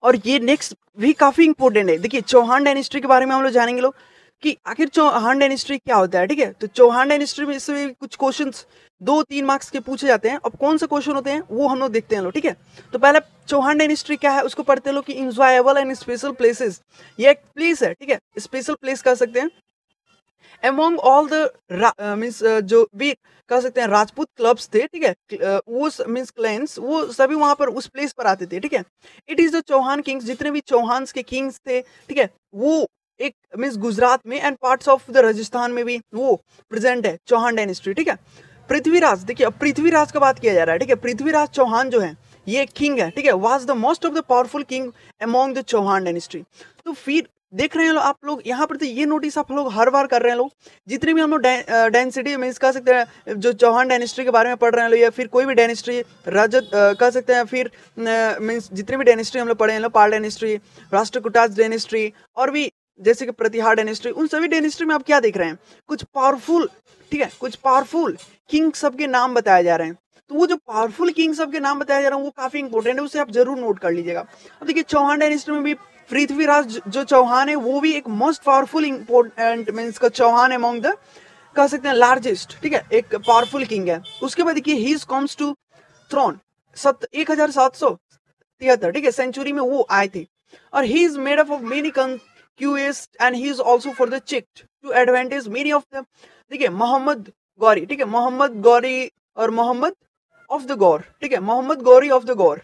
और ये नेक्स्ट भी काफी इंपॉर्टेंट है। देखिए चौहान डायनेस्टी के बारे में हम लोग जानेंगे लोग कि आखिर चौहान डायनेस्टी क्या होता है, ठीक है। तो चौहान डायनेस्टी में इससे कुछ क्वेश्चंस 2-3 मार्क्स के पूछे जाते हैं। अब कौन से क्वेश्चन होते हैं वो हम लोग देखते हैं लोग, ठीक है। तो पहले चौहान डायनेस्टी क्या है उसको पढ़ते हैं लोग कि इंजॉयबल एंड स्पेशल प्लेसेस, ये एक प्लेस है, ठीक है, स्पेशल प्लेस कह सकते हैं अमोंग ऑल द मीन्स जो भी कह सकते हैं राजपूत क्लब्स थे, ठीक है, वो मीन्स क्लैंस, वो सभी वहां पर उस प्लेस पर आते थे, ठीक है। It is the Chauhan kings, जितने भी चौहान्स के किंग्स थे, ठीक है, वो एक मीन्स गुजरात में and parts of the Rajasthan में भी वो प्रेजेंट है, चौहान डायनेस्टी, ठीक है। पृथ्वीराज, देखिए अब पृथ्वीराज का बात किया जा रहा है, ठीक है। पृथ्वीराज चौहान जो है ये किंग है, ठीक है, was the most of the powerful king among the Chauhan dynasty. तो फिर देख रहे हैं आप लोग यहाँ पर, तो ये नोटिस आप लोग हर बार कर रहे हैं लोग, जितने भी हम लोग डेंसिटी मीन्स कह सकते हैं जो चौहान डायनेस्टी के बारे में पढ़ रहे हैं लोग, या फिर कोई भी डायनेस्टी रजत कह सकते हैं, फिर मीन्स जितने भी डायनेस्टी हम लोग पढ़े हैं लोग, पाल डायनेस्टी, राष्ट्रकूटाज डायनेस्टी, और भी जैसे कि प्रतिहार डायनेस्टी, उन सभी डायनेस्टी में आप क्या देख रहे हैं, कुछ पावरफुल, ठीक है, कुछ पावरफुल किंग सबके नाम बताए जा रहे हैं। तो वो जो पावरफुल किंग सबके नाम बताया जा रहा है वो काफी इंपॉर्टेंट है, उसे आप जरूर नोट कर लीजिएगा। अब देखिए चौहान डायनेस्टी में भी पृथ्वीराज जो चौहान है वो भी एक मोस्ट पावरफुल इंपॉर्टेंट मीन्स का चौहान अमॉन्ग द कह सकते हैं लार्जेस्ट, ठीक है, एक पावरफुल किंग है। उसके बाद देखिए ही कम्स टू थ्रोन 1773, ठीक है, सेंचुरी में वो आए थे, और he is made up of many conquests and he is also for the चिक्ड to advantage many of the, देखिए मोहम्मद गौरी, ठीक है, मोहम्मद गौरी और मोहम्मद ऑफ द गौर, ठीक है, मोहम्मद गौरी ऑफ द गौर,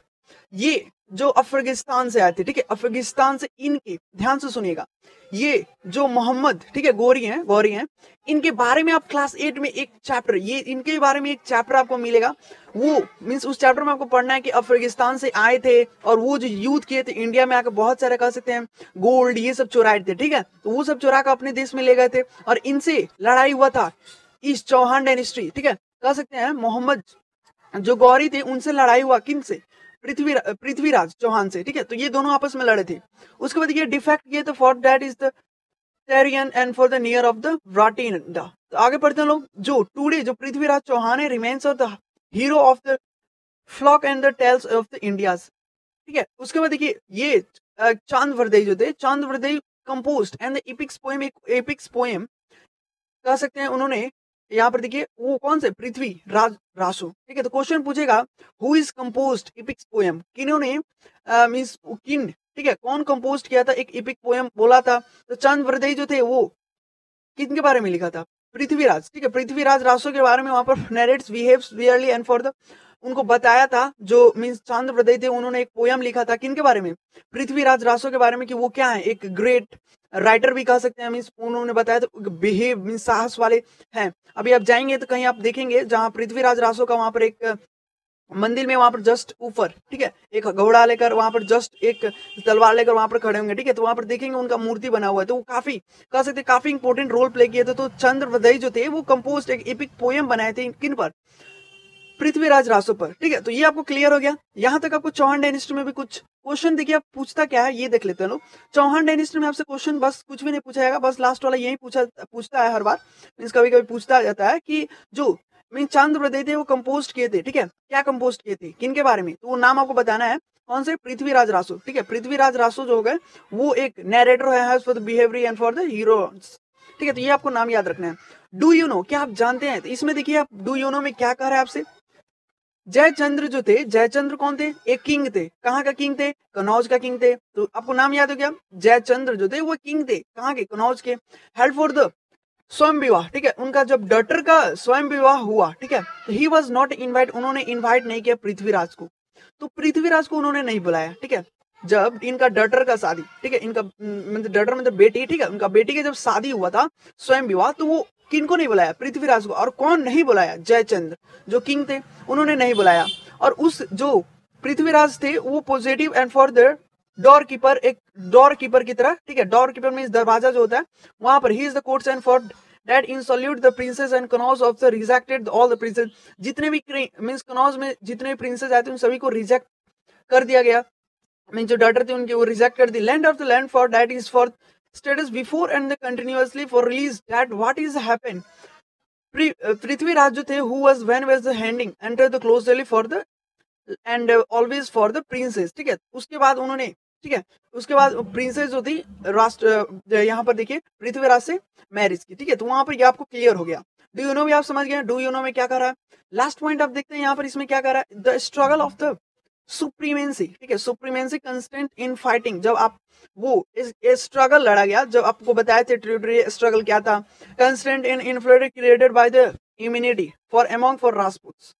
ये जो अफगानिस्तान से आए थे, ठीक है, अफगानिस्तान से, इनके ध्यान से सुनिएगा, ये जो मोहम्मद, ठीक है, गौरी हैं, इनके बारे में आप क्लास 8 में एक चैप्टर, ये इनके बारे में एक चैप्टर आपको मिलेगा, वो मीन्स उस चैप्टर में आपको पढ़ना है कि अफगानिस्तान से आए थे और वो जो यूथ किए थे इंडिया में आकर बहुत सारे कह सकते हैं गोल्ड ये सब चुराए थे, ठीक है, तो वो सब चुरा कर अपने देश में ले गए थे, और इनसे लड़ाई हुआ था इस चौहान डायनेस्टी, ठीक है, कह सकते हैं मोहम्मद जो गौरी थे उनसे लड़ाई हुआ, किन से, पृथ्वीराज चौहान से, ठीक है, तो ये दोनों आपस में लड़े थे। उसके बाद ये डिफेक्ट किए थे for that is the Tarain and for the near of the Bathinda. तो आगे पढ़ते हैं लोग, जो टुडे जो पृथ्वीराज चौहान है remains of the hero of the flock and the tales of the Indias, ठीक है। उसके बाद देखिए ये चांद वरदई जो थे, Chand Bardai composed and the epics poem, एक एपिक्स पोएम कह सकते हैं उन्होंने, यहाँ पर देखिए वो कौन से, पृथ्वी राज रासो, ठीक है। तो क्वेश्चन पूछेगा who is composed epics poem, किन्होंने मींस किन, ठीक है, कौन कंपोज किया था एक एपिक पोएम बोला था, तो चंद वरदई जो थे वो किन के बारे में लिखा था, पृथ्वीराज, ठीक है, पृथ्वीराज रासो के बारे में वहां पर narrates behaves verily and for the, उनको बताया था, जो मींस चांद वरदई थे उन्होंने एक पोयम लिखा था किन के बारे में, पृथ्वीराज रासो के बारे में, कि वो क्या है, एक ग्रेट राइटर भी कह सकते हैं, मींस उन्होंने बताया था, बिहेव मींस साहस वाले हैं। अभी आप जाएंगे तो कहीं आप देखेंगे जहां पृथ्वीराज रासो का वहां पर एक मंदिर में, वहां पर जस्ट ऊपर, ठीक है, एक घोड़ा लेकर वहां पर जस्ट एक तलवार लेकर वहां पर खड़े होंगे, ठीक है, तो वहां पर देखेंगे उनका मूर्ति बना हुआ है, तो वो काफी कह सकते हैं काफी इंपॉर्टेंट रोल प्ले किए थे। तो चंद्र वरदई जो थे वो कंपोज एक एपिक पोएम बनाए थे किन पर, पृथ्वीराज रासो पर, ठीक है। तो ये आपको क्लियर हो गया। यहाँ तक आपको चौहान डायनेस्टी में भी कुछ क्वेश्चन देखिए आप पूछता क्या है ये देख लेते हैं लोग। चौहान डायनेस्टी में आपसे क्वेश्चन बस कुछ भी नहीं पूछा जाएगा, बस लास्ट वाला यही पूछता है हर बार, मीन्स कभी कभी पूछता जाता है कि जो मीन चांद वरदई थे वो कंपोज किए थे, ठीक है, क्या कंपोज किए थे किन के बारे में, तो वो नाम आपको बताना है, कौन से, पृथ्वीराज रासो, ठीक है। पृथ्वीराज रासो जो हो गए वो एक नैरेटर है for the behaviour and for the heroes, ठीक है, तो ये आपको नाम याद रखना है। डू यू नो, क्या आप जानते हैं, तो इसमें देखिए आप डू यू नो में क्या कह रहा है आपसे, जयचंद्र जो थे, जयचंद्र कौन थे, एक किंग थे, कहाँ का किंग थे, कनौज का किंग थे, तो आपको नाम याद हो गया, जयचंद्र जो थे वो किंग थे, कहाँ के, कनौज के। हेल्ड फॉर द स्वयं विवाह, ठीक है, उनका जब डॉटर का स्वयं विवाह हुआ, ठीक है, तो ही वॉज नॉट इन्वाइट, उन्होंने इन्वाइट नहीं किया पृथ्वीराज को, तो पृथ्वीराज को उन्होंने नहीं बुलाया, ठीक है। जब इनका डॉटर का शादी, ठीक है, इनका डॉटर मतलब बेटी, ठीक है, उनका बेटी का जब शादी हुआ था स्वयं विवाह, तो वो किनको नहीं बुलाया, पृथ्वीराज को। और कौन नहीं बुलाया, जयचंद्र जो किंग थे उन्होंने नहीं बुलाया। और उस जो पृथ्वीराज थे वो positive and for the door keeper, एक डोर कीपर की तरह, ठीक है, डोर कीपर मींस दरवाजा जो होता है वहां पर, he is the courts and for that in salute the princes and Kannauj of the rejected all the princes, जितने भी मींस कनौज में जितने भी प्रिंसेस आए थे उन सभी को रिजेक्ट कर दिया गया, मीन जो डॉटर थे उनकी वो रिजेक्ट कर दी। Land of the land for that is for status before and the continuously for release that what is happened. Prithviraj जो थे who was when was the handing enter the closely for the and always for the princess, ठीक है। उसके बाद उन्होंने, ठीक है, उसके बाद प्रिंसेस जो थी राष्ट्र यहाँ पर देखिए पृथ्वीराज से मैरिज की, ठीक है, तो वहां पर ये आपको क्लियर हो गया। डू यू नो भी आप समझ गए, डू यू नो में क्या कर रहा है। लास्ट पॉइंट आप देखते हैं यहाँ पर, इसमें क्या कर रहा है, the struggle of the supremacy, ठीक है, सुप्रीमेंसी कंस्टेंट इन फाइटिंग, जब आप वो स्ट्रगल लड़ा गया, जब आपको बताया थे टेरिटरी स्ट्रगल क्या था, constant in influence created by the immunity for among for Rajputs,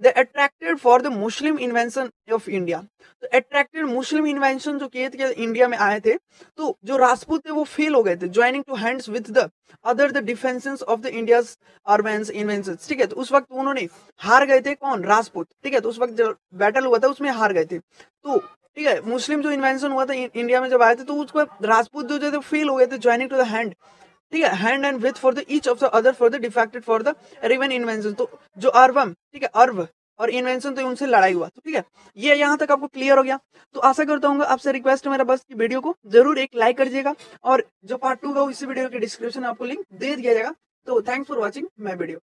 they attracted for the Muslim invention of India. तो अट्रैक्टेड मुस्लिम इन्वेंशन जो किए थे इंडिया में आए थे, तो जो राजपूत थे वो फेल हो गए थे, joining to hands with the other the defences of the India's urbans inventions, ठीक है। तो उस वक्त उन्होंने हार गए थे, कौन, राजपूत, ठीक है। तो उस वक्त जो बैटल हुआ था उसमें हार गए थे, तो ठीक है, मुस्लिम जो इन्वेंशन हुआ था इंडिया में जब आए थे, तो उसको राजपूत जो थे फेल हो गए थे, ज्वाइनिंग टू द हैंड, ठीक है, hand and with for the each of the other for the defected for the riven invention. तो जो अर्वम, ठीक है, अर्व और इन्वेंशन, तो उनसे लड़ाई हुआ। तो ठीक है, ये यहाँ तक आपको क्लियर हो गया। तो आशा करता हूँ आपसे रिक्वेस्ट है मेरा बस की वीडियो को जरूर एक लाइक कर दीजिएगा, और जो पार्ट 2 का इसी वीडियो के डिस्क्रिप्शन में आपको लिंक दे दिया जाएगा। तो thanks for watching my video.